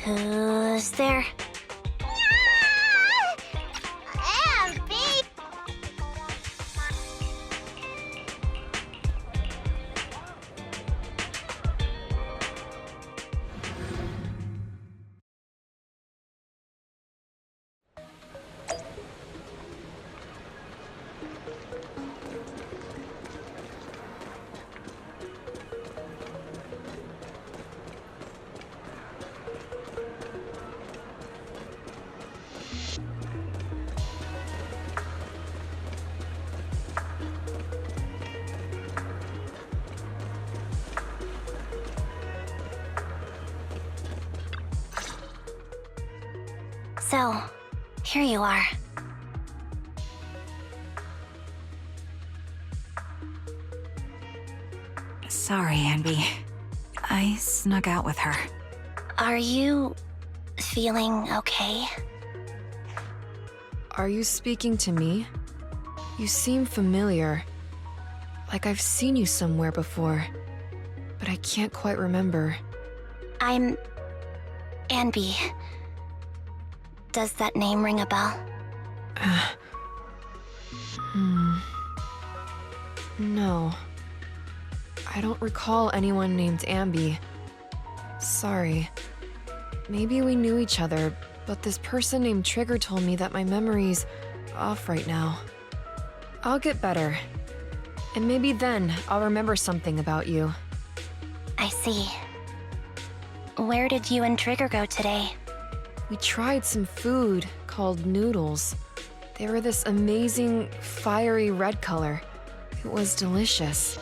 Who's there? Anby! So, here you are. Sorry, Anby. I snuck out with her. Are you feeling okay? Are you speaking to me? You seem familiar. Like I've seen you somewhere before. But I can't quite remember. I'm Anby. Does that name ring a bell? No. I don't recall anyone named Anby. Sorry. Maybe we knew each other, but this person named Trigger told me that my memory's off right now. I'll get better. And maybe then I'll remember something about you. I see. Where did you and Trigger go today? We tried some food called noodles. They were this amazing, fiery red color. It was delicious.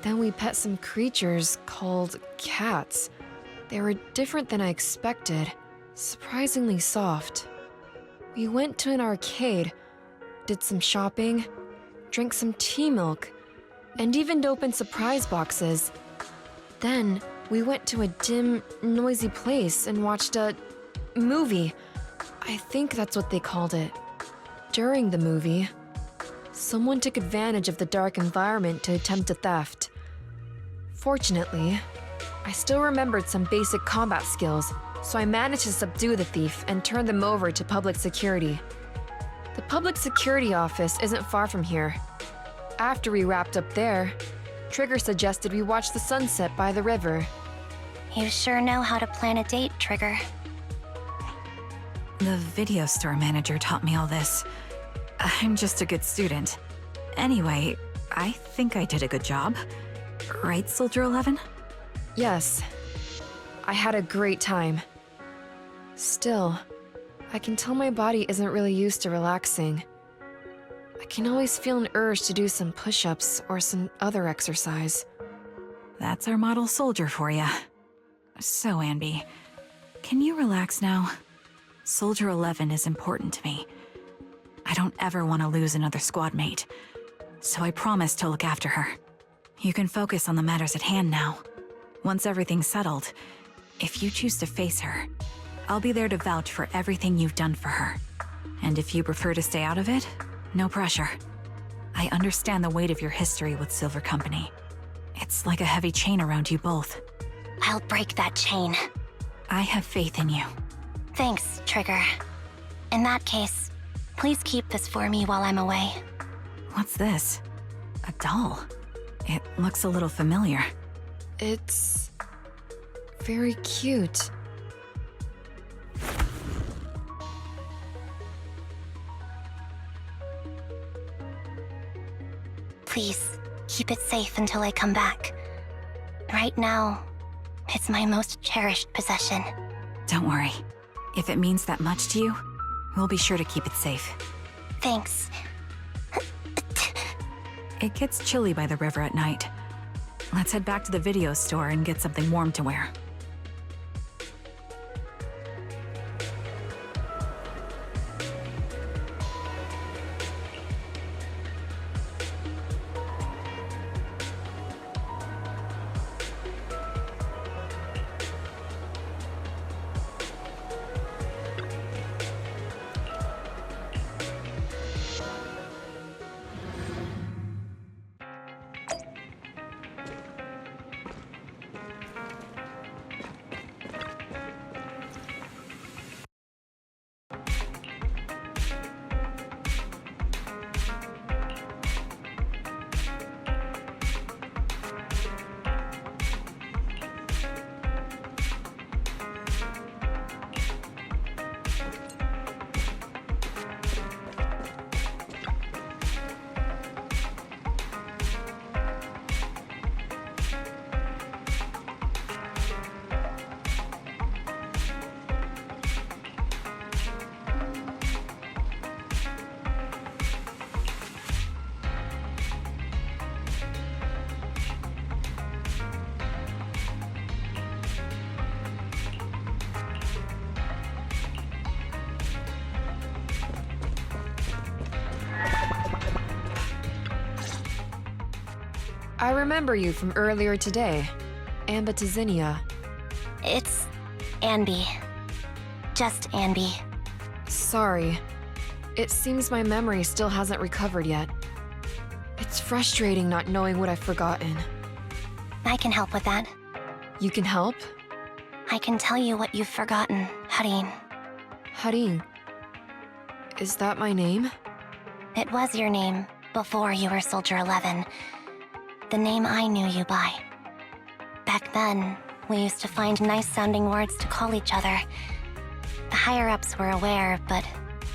Then we pet some creatures called cats. They were different than I expected, surprisingly soft. We went to an arcade, did some shopping, drank some tea milk, and even opened surprise boxes. Then we went to a dim, noisy place and watched a movie. I think that's what they called it. During the movie, someone took advantage of the dark environment to attempt a theft. Fortunately, I still remembered some basic combat skills, so I managed to subdue the thief and turn them over to public security. The public security office isn't far from here. After we wrapped up there, Trigger suggested we watch the sunset by the river. You sure know how to plan a date, Trigger. The video store manager taught me all this. I'm just a good student. Anyway, I think I did a good job. Right, Soldier 11? Yes, I had a great time. Still, I can tell my body isn't really used to relaxing. I can always feel an urge to do some push-ups or some other exercise. That's our model soldier for ya. So, Anby, can you relax now? Soldier 11 is important to me. I don't ever want to lose another squad mate, so I promise to look after her. You can focus on the matters at hand now. Once everything's settled, if you choose to face her, I'll be there to vouch for everything you've done for her. And if you prefer to stay out of it, no pressure. I understand the weight of your history with Silver Company. It's like a heavy chain around you both. I'll break that chain. I have faith in you. Thanks, Trigger. In that case, please keep this for me while I'm away. What's this? A doll? It looks a little familiar. It's very cute. Please, keep it safe until I come back. Right now, it's my most cherished possession. Don't worry. If it means that much to you, we'll be sure to keep it safe. Thanks. It gets chilly by the river at night. Let's head back to the video store and get something warm to wear. I remember you from earlier today. Anby. It's Anby. Just Anby. Sorry. It seems my memory still hasn't recovered yet. It's frustrating not knowing what I've forgotten. I can help with that. You can help? I can tell you what you've forgotten, Harin. Harin. Is that my name? It was your name before you were Soldier 11. The name I knew you by. Back then, we used to find nice-sounding words to call each other. The higher-ups were aware, but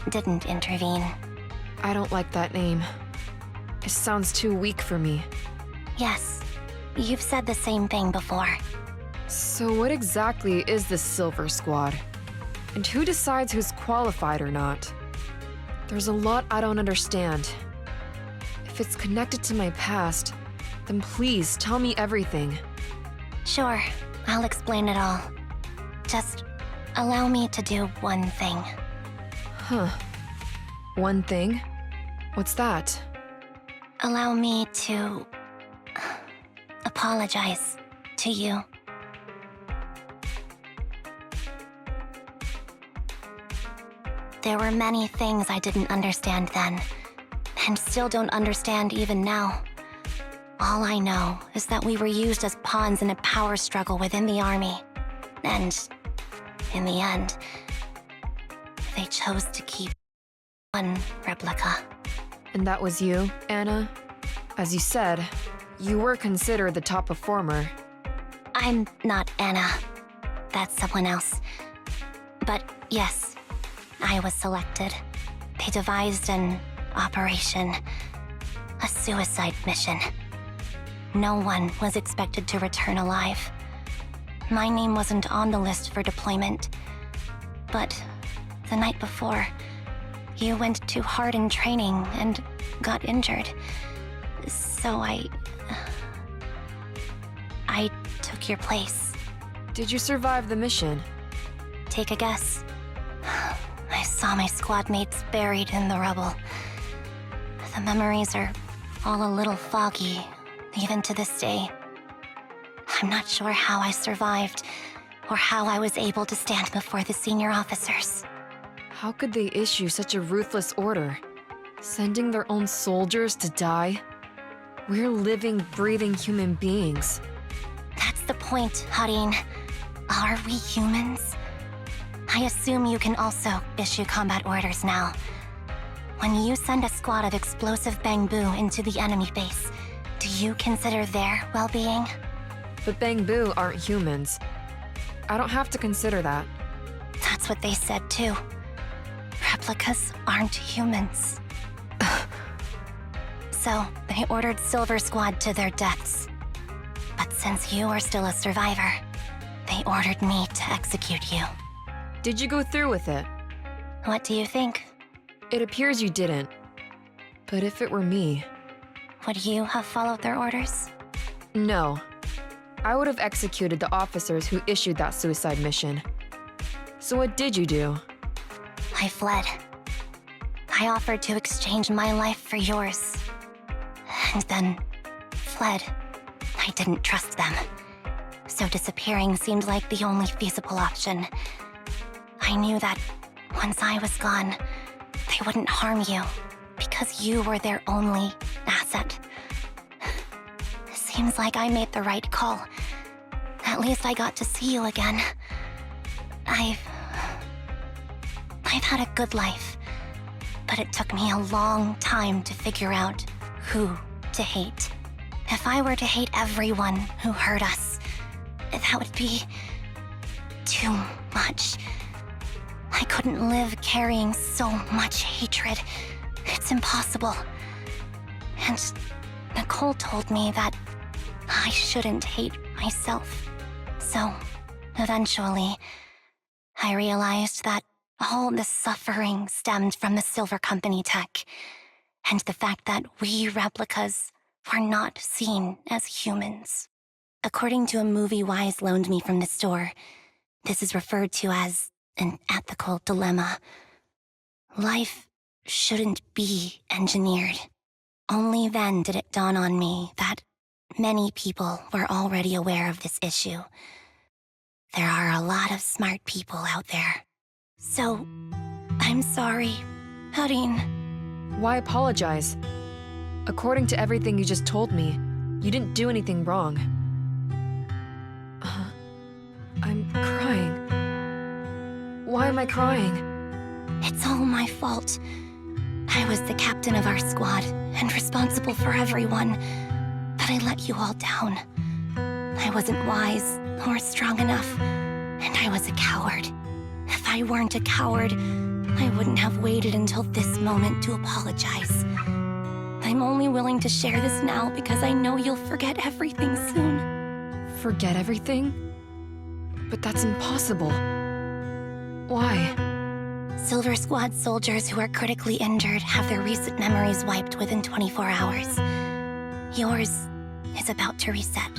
didn't intervene. I don't like that name. It sounds too weak for me. Yes, you've said the same thing before. So what exactly is this Silver Squad? And who decides who's qualified or not? There's a lot I don't understand. If it's connected to my past, then please tell me everything. Sure, I'll explain it all. Just allow me to do one thing. Huh. One thing? What's that? Allow me to apologize to you. There were many things I didn't understand then, and still don't understand even now. All I know is that we were used as pawns in a power struggle within the army. And in the end, they chose to keep one replica. And that was you, Anna? As you said, you were considered the top performer. I'm not Anna. That's someone else. But yes, I was selected. They devised an operation, a suicide mission. No one was expected to return alive. My name wasn't on the list for deployment. But the night before, you went too hard in training and got injured. So I took your place. Did you survive the mission? Take a guess. I saw my squad mates buried in the rubble. The memories are all a little foggy, even to this day. I'm not sure how I survived, or how I was able to stand before the senior officers. How could they issue such a ruthless order? Sending their own soldiers to die? We're living, breathing human beings. That's the point, Harin. Are we humans? I assume you can also issue combat orders now. When you send a squad of explosive Bangbu into the enemy base, do you consider their well-being? But Bangbu aren't humans. I don't have to consider that. That's what they said too. Replicas aren't humans. So, they ordered Silver Squad to their deaths. But since you are still a survivor, they ordered me to execute you. Did you go through with it? What do you think? It appears you didn't. But if it were me... Would you have followed their orders? No. I would have executed the officers who issued that suicide mission. So what did you do? I fled. I offered to exchange my life for yours. And then fled. I didn't trust them. So disappearing seemed like the only feasible option. I knew that once I was gone, they wouldn't harm you, because you were their only asset. Seems like I made the right call. At least I got to see you again. I've had a good life, but it took me a long time to figure out who to hate. If I were to hate everyone who hurt us, that would be too much. I couldn't live carrying so much hatred. It's impossible. And Nicole told me that I shouldn't hate myself. So, eventually, I realized that all the suffering stemmed from the Silver Company tech, and the fact that we replicas were not seen as humans. According to a movie Wise loaned me from the store, this is referred to as an ethical dilemma. Life shouldn't be engineered. Only then did it dawn on me that many people were already aware of this issue. There are a lot of smart people out there. So, I'm sorry, Harin. Why apologize? According to everything you just told me, you didn't do anything wrong. I'm crying. Why am I crying? It's all my fault. I was the captain of our squad and responsible for everyone, but I let you all down. I wasn't wise or strong enough, and I was a coward. If I weren't a coward, I wouldn't have waited until this moment to apologize. I'm only willing to share this now because I know you'll forget everything soon. Forget everything? But that's impossible. Why? Silver Squad soldiers who are critically injured have their recent memories wiped within 24 hours. Yours is about to reset.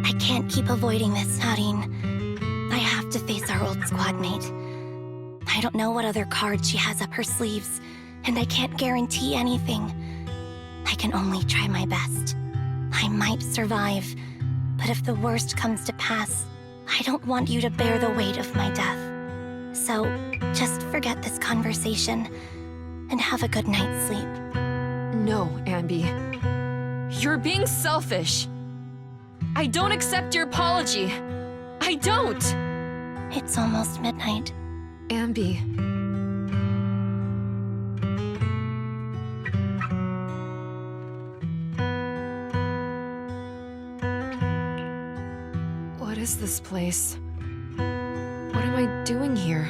I can't keep avoiding this, Harin. I have to face our old squad mate. I don't know what other cards she has up her sleeves, and I can't guarantee anything. I can only try my best. I might survive, but if the worst comes to pass, I don't want you to bear the weight of my death. So, just forget this conversation, and have a good night's sleep. No, Anby. You're being selfish. I don't accept your apology. I don't! It's almost midnight. Anby. What is this place? What am I doing here?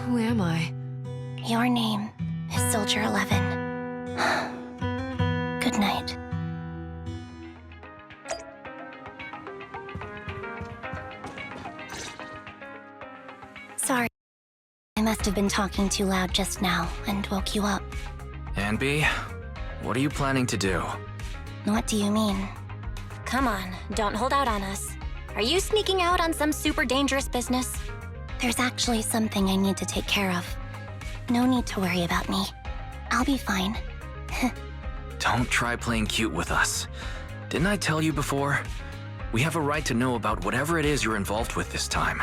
Who am I? Your name is Soldier 11. Good night. Sorry. I must have been talking too loud just now and woke you up. Anby, what are you planning to do? What do you mean? Come on, don't hold out on us. Are you sneaking out on some super dangerous business? There's actually something I need to take care of. No need to worry about me. I'll be fine. Don't try playing cute with us. Didn't I tell you before? We have a right to know about whatever it is you're involved with this time.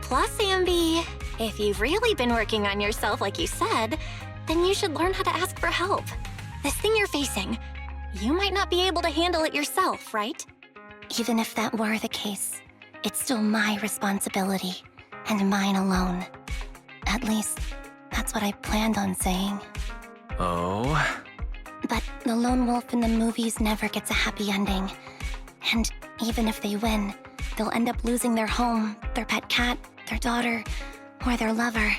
Plus, Anby, if you've really been working on yourself like you said, then you should learn how to ask for help. This thing you're facing, you might not be able to handle it yourself, right? Even if that were the case, it's still my responsibility, and mine alone. At least, that's what I planned on saying. Oh? But the lone wolf in the movies never gets a happy ending. And even if they win, they'll end up losing their home, their pet cat, their daughter, or their lover.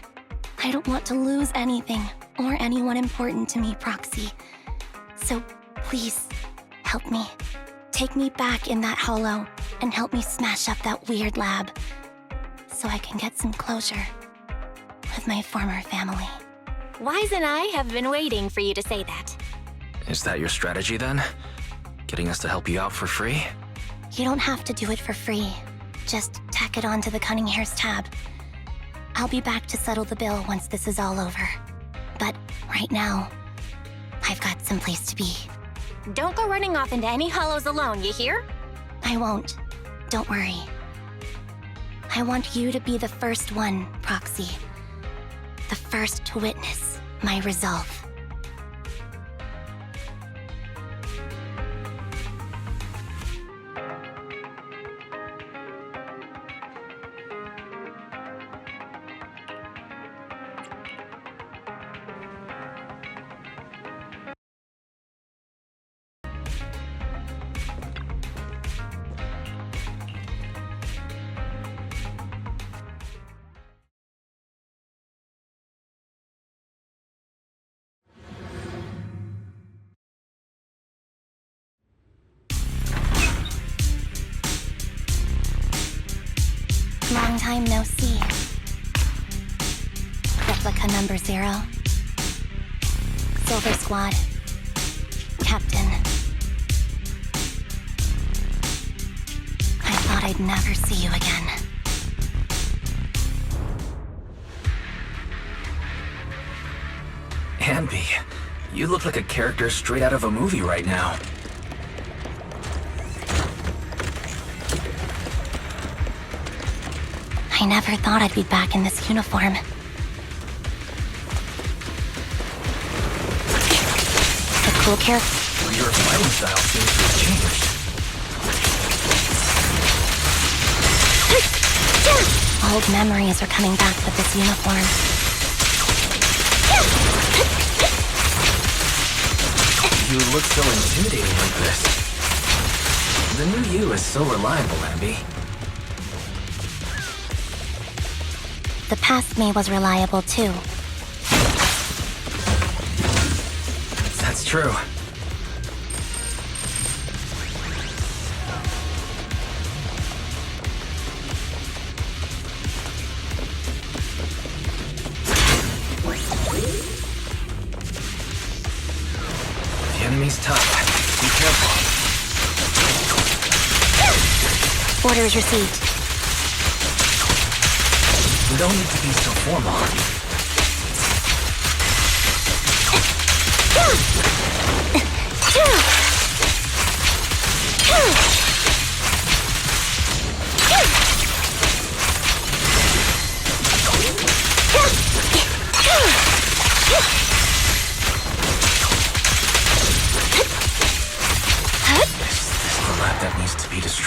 I don't want to lose anything or anyone important to me, Proxy. So please, help me. Take me back in that hollow and help me smash up that weird lab so I can get some closure with my former family. Wise and I have been waiting for you to say that. Is that your strategy then? Getting us to help you out for free? You don't have to do it for free. Just tack it onto the Cunning Hair's tab. I'll be back to settle the bill once this is all over. But right now, I've got someplace to be. Don't go running off into any hollows alone, you hear? I won't. Don't worry. I want you to be the first one, Proxy. The first to witness my resolve. Long time no see. Replica number 0. Silver Squad. Captain. I thought I'd never see you again. Anby, you look like a character straight out of a movie right now. I never thought I'd be back in this uniform. The cool character. Your fighting style seems to have changed. Old memories are coming back with this uniform. You look so intimidating like this. The new you is so reliable, Anby. The past me was reliable too. That's true. The enemy's tough. Be careful. Orders received. We don't need to be so formal.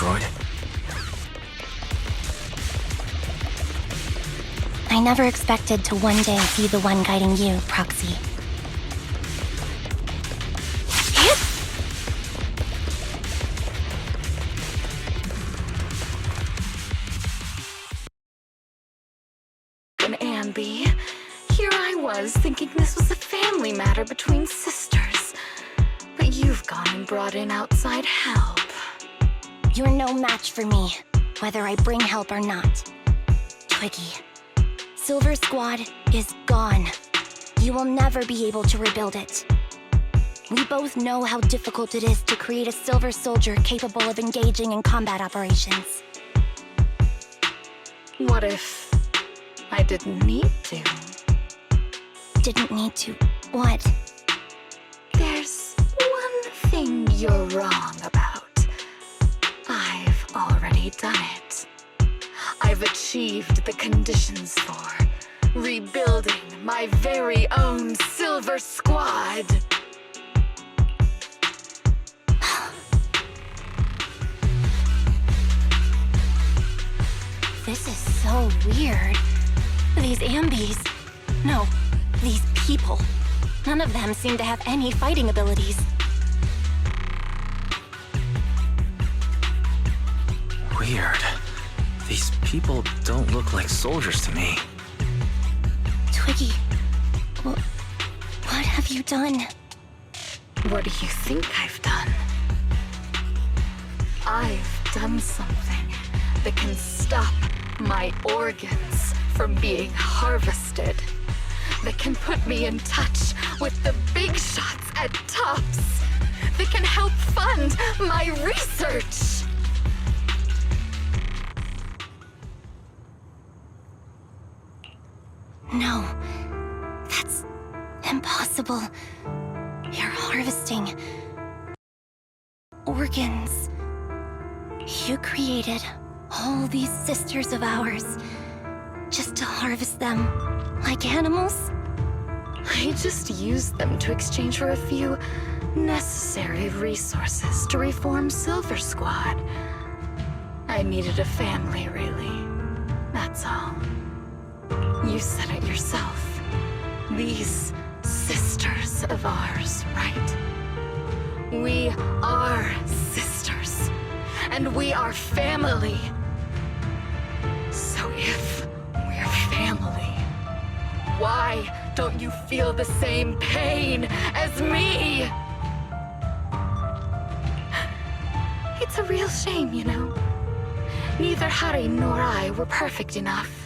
droid. I never expected to one day be the one guiding you, Proxy. And Anby, here I was thinking this was a family matter between sisters. But you've gone and brought in outside help. You're no match for me, whether I bring help or not. Twiggy, Silver Squad is gone. You will never be able to rebuild it. We both know how difficult it is to create a Silver Soldier capable of engaging in combat operations. What if I didn't need to? Didn't need to. What? There's one thing you're wrong about. I've already done it. I've achieved the conditions for rebuilding my very own Silver Squad. This is so weird. These Ambys... No, these people. None of them seem to have any fighting abilities. Weird. These people don't look like soldiers to me. Twiggy, what have you done? What do you think I've done? I've done something that can stop my organs from being harvested. That can put me in touch with the big shots at Tops. That can help fund my research. No, that's impossible. You're harvesting organs. You created all these sisters of ours just to harvest them like animals? I just used them to exchange for a few necessary resources to reform Silver Squad. I needed a family, really. That's all. You said it yourself. These sisters of ours, right? We are sisters. And we are family. So if we're family, why don't you feel the same pain as me? It's a real shame, you know. Neither Harry nor I were perfect enough.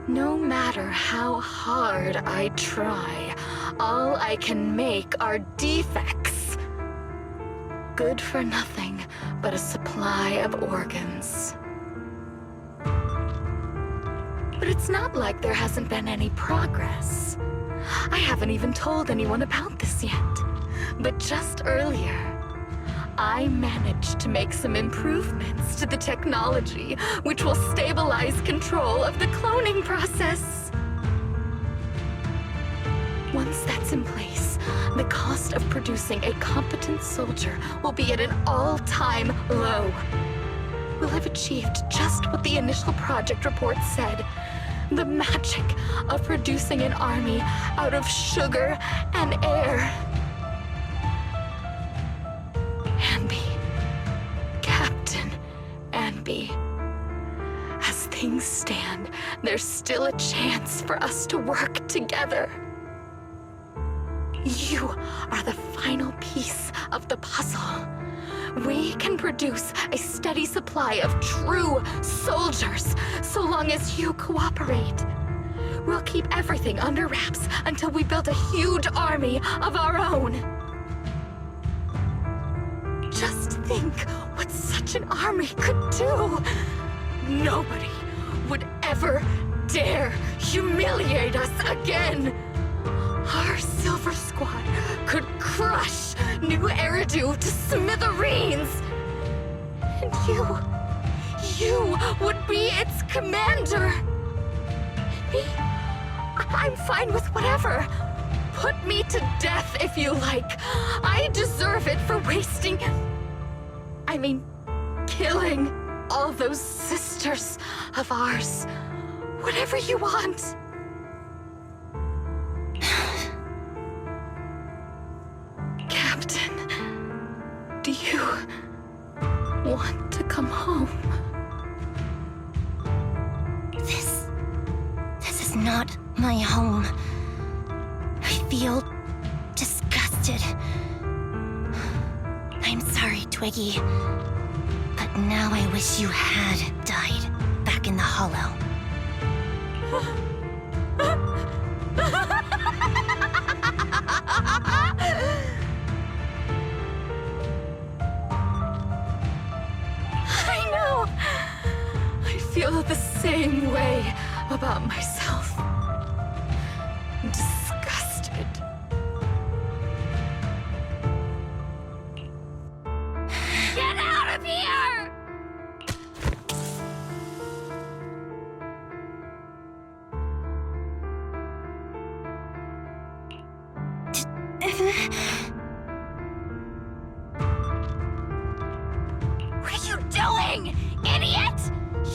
No matter how hard I try, all I can make are defects. Good for nothing but a supply of organs. But it's not like there hasn't been any progress. I haven't even told anyone about this yet. But just earlier, I managed to make some improvements to the technology, which will stabilize control of the cloning process. Once that's in place, the cost of producing a competent soldier will be at an all-time low. We'll have achieved just what the initial project report said. The magic of producing an army out of sugar and air. Anby. Captain Anby. As things stand, there's still a chance for us to work together. You are the final piece of the puzzle. We can produce a steady supply of true soldiers, so long as you cooperate. We'll keep everything under wraps until we build a huge army of our own. Just think what such an army could do. Nobody would ever dare humiliate us again. Our Silver Squad could crush New Eridu to smithereens. And you would be its commander. Me? I'm fine with whatever. Put me to death if you like. I deserve it for wasting... I mean, killing all those sisters of ours. Whatever you want. Captain, do you want to come home? This is not my home. I feel disgusted. I'm sorry, Twiggy. But now I wish you had died back in the Hollow. I know. I feel the same way about myself. Disgusted. Get out of here! What are you doing, idiot?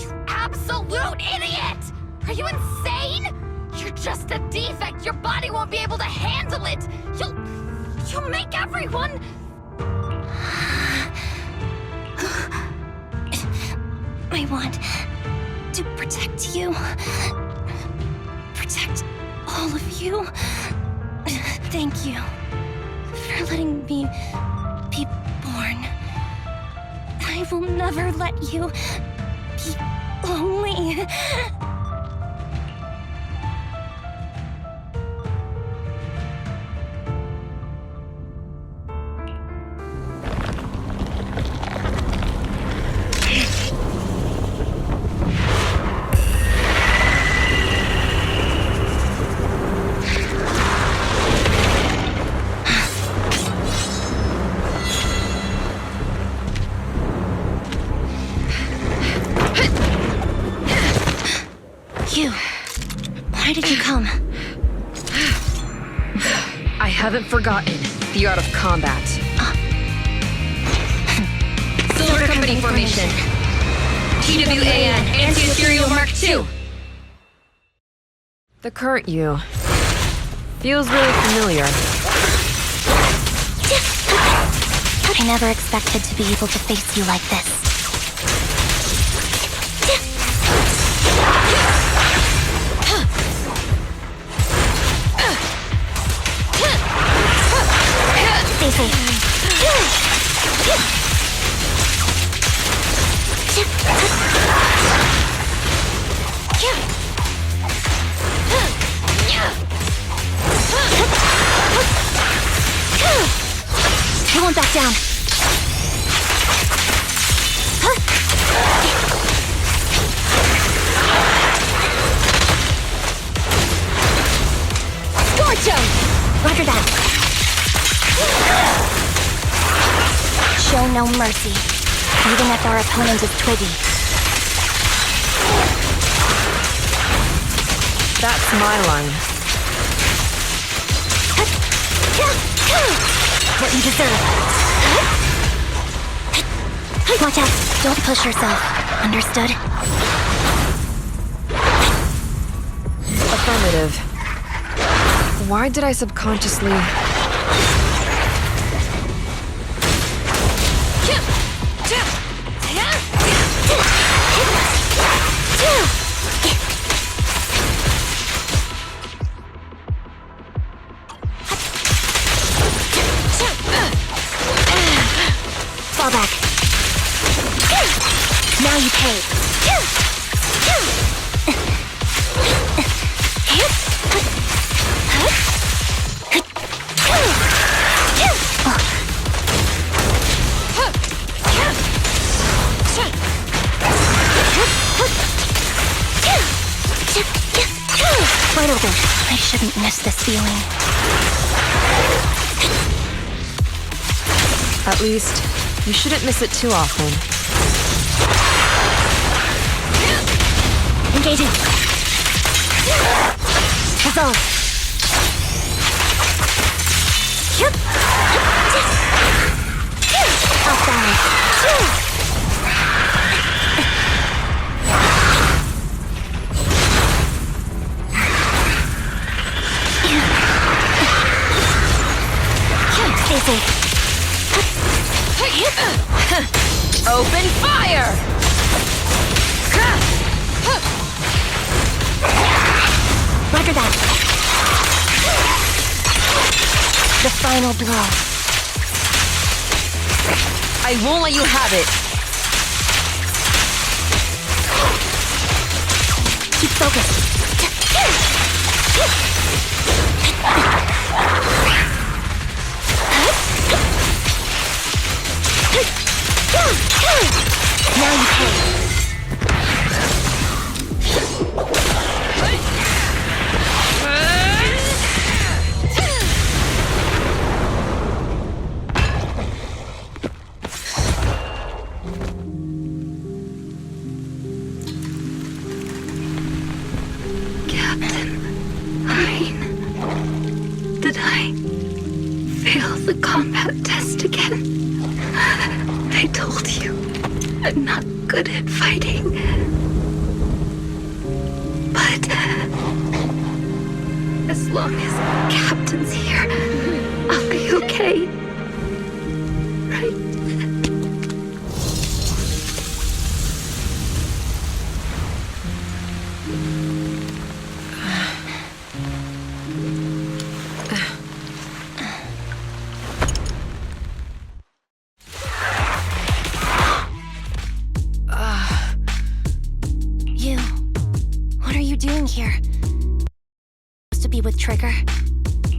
You absolute idiot! Are you insane? You're just a defect. Your body won't be able to handle it. You'll make everyone. I want to protect you. Protect all of you. Thank you for letting me be born. I will never let you be lonely. Why did you come? I haven't forgotten the art of combat. Silver Company formation. TWAN, Anti-Ethereal Mark II. The current you feels really familiar. I never expected to be able to face you like this. Stay safe. I won't back down. Scorch him! Roger that. Show no mercy, even if our opponent is Twiggy. That's my line. What you deserve. Watch out. Don't push yourself. Understood? Affirmative. Why did I subconsciously... Fall back. Now you pay. Wide open. I shouldn't miss this feeling. At least, you shouldn't miss it too often. Engaging. Resolve. Off balance. Open fire! Roger that. The final blow. I won't let you have it. Keep focused. Now you pay. Did I fail the combat test again? I told you, I'm not good at fighting. But as long as Captain's here, I'll be okay. Right? With Trigger?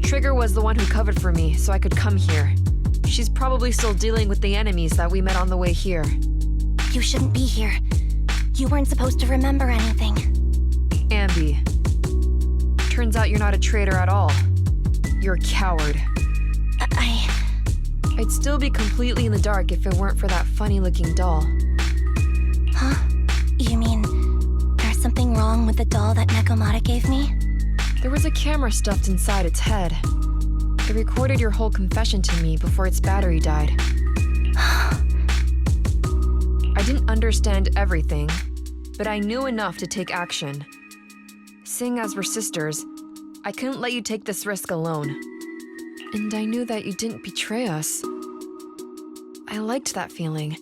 Trigger was the one who covered for me, so I could come here. She's probably still dealing with the enemies that we met on the way here. You shouldn't be here. You weren't supposed to remember anything. Anby. Turns out you're not a traitor at all. You're a coward. I'd still be completely in the dark if it weren't for that funny-looking doll. Huh? You mean there's something wrong with the doll that Nekomata gave me? There was a camera stuffed inside its head. It recorded your whole confession to me before its battery died. I didn't understand everything, but I knew enough to take action. Seeing as we're sisters, I couldn't let you take this risk alone. And I knew that you didn't betray us. I liked that feeling.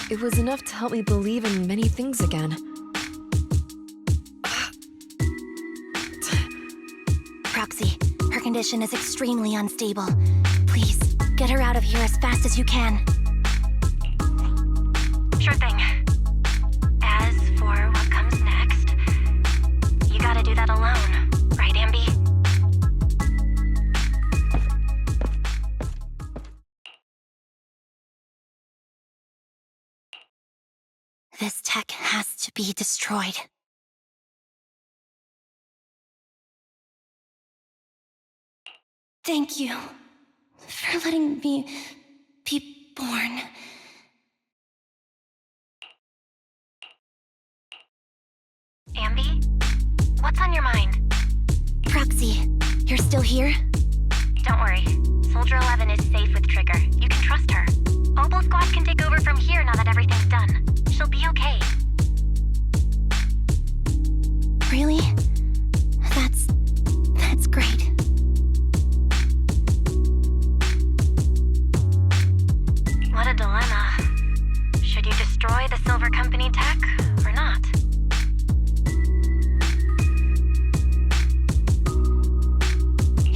It was enough to help me believe in many things again. Proxy, her condition is extremely unstable. Please, get her out of here as fast as you can. Sure thing. As for what comes next, you gotta do that alone, right, Anby? This tech has to be destroyed. Thank you for letting me be born. Anby? What's on your mind? Proxy, you're still here? Don't worry. Soldier 11 is safe with Trigger. You can trust her. Oboe Squad can take over from here now that everything's done. She'll be okay. Really? That's great. What a dilemma. Should you destroy the Silver Company tech, or not?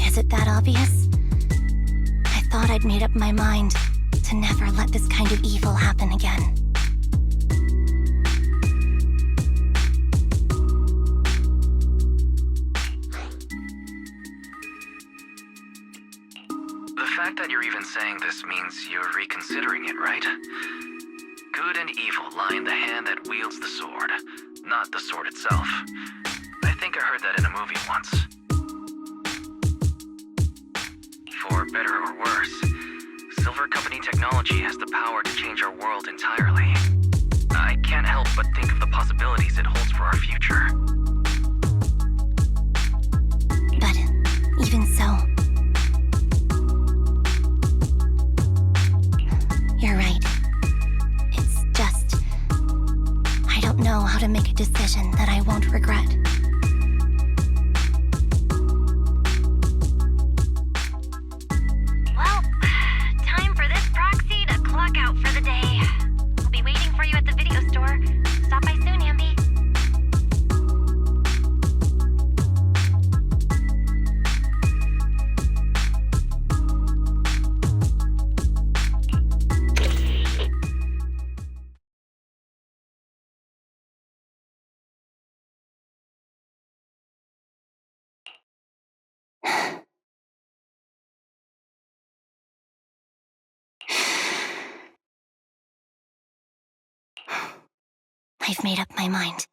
Is it that obvious? I thought I'd made up my mind to never let this kind of evil happen again. The fact that you're even saying this means you're reconsidering it, right? Good and evil lie in the hand that wields the sword, not the sword itself. I think I heard that in a movie once. For better or worse, Silver Company technology has the power to change our world entirely. I can't help but think of the possibilities it holds for our future. But even so, you're right. how to make a decision that I won't regret. Well, time for this proxy to clock out for the day. I'll be waiting for you at the video store. Stop by soon, Anby. I've made up my mind.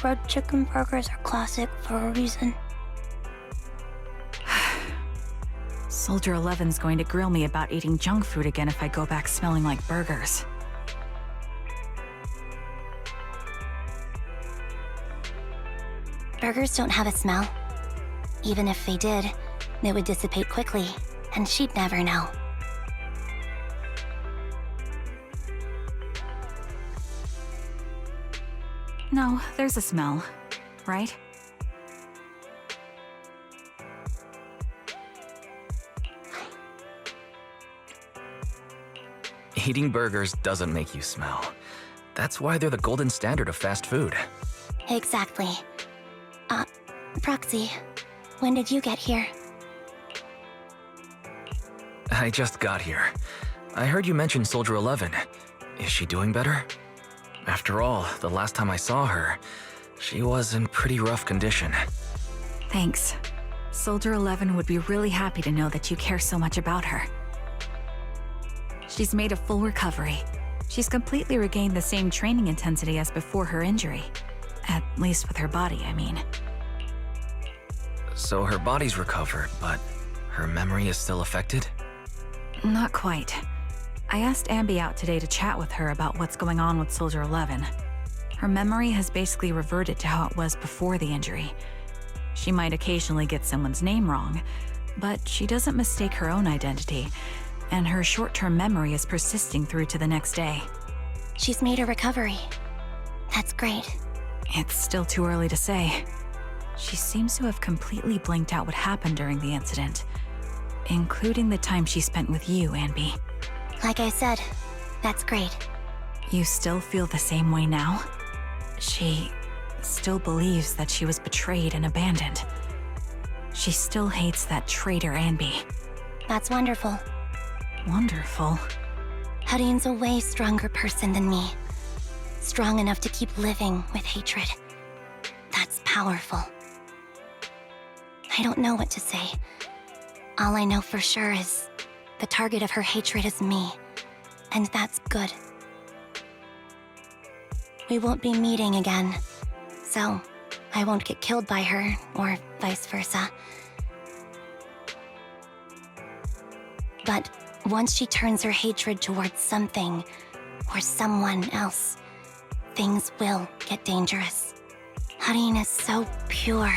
Red chicken burgers are classic for a reason. Soldier 11's going to grill me about eating junk food again if I go back smelling like burgers. Burgers don't have a smell. Even if they did, they would dissipate quickly, and she'd never know. No, there's a smell, right? Eating burgers doesn't make you smell. That's why they're the golden standard of fast food. Exactly. Proxy, when did you get here? I just got here. I heard you mention Soldier 11. Is she doing better? After all, the last time I saw her, she was in pretty rough condition. Thanks. Soldier 11 would be really happy to know that you care so much about her. She's made a full recovery. She's completely regained the same training intensity as before her injury. At least with her body, I mean. So her body's recovered, but her memory is still affected? Not quite. I asked Anby out today to chat with her about what's going on with Soldier 11. Her memory has basically reverted to how it was before the injury. She might occasionally get someone's name wrong, but she doesn't mistake her own identity, and her short-term memory is persisting through to the next day. She's made a recovery. That's great. It's still too early to say. She seems to have completely blanked out what happened during the incident, including the time she spent with you, Anby. Like I said, that's great. You still feel the same way now? She still believes that she was betrayed and abandoned. She still hates that traitor Anby. That's wonderful. Wonderful. Hudeen's a way stronger person than me. Strong enough to keep living with hatred. That's powerful. I don't know what to say. All I know for sure is the target of her hatred is me, and that's good. We won't be meeting again, so I won't get killed by her, or vice versa. But once she turns her hatred towards something or someone else, things will get dangerous. Hudeen is so pure.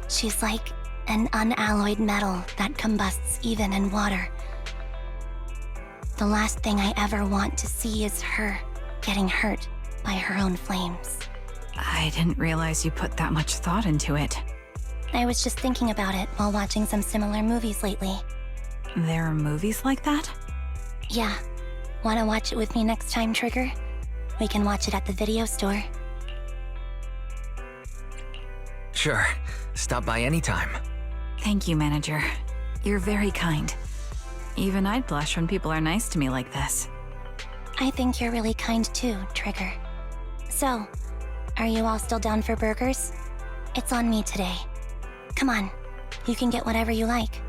She's like an unalloyed metal that combusts even in water. The last thing I ever want to see is her getting hurt by her own flames. I didn't realize you put that much thought into it. I was just thinking about it while watching some similar movies lately. There are movies like that? Yeah. Wanna watch it with me next time, Trigger? We can watch it at the video store. Sure. Stop by anytime. Thank you, Manager. You're very kind. Even I'd blush when people are nice to me like this. I think you're really kind too, Trigger. So, are you all still down for burgers? It's on me today. Come on, you can get whatever you like.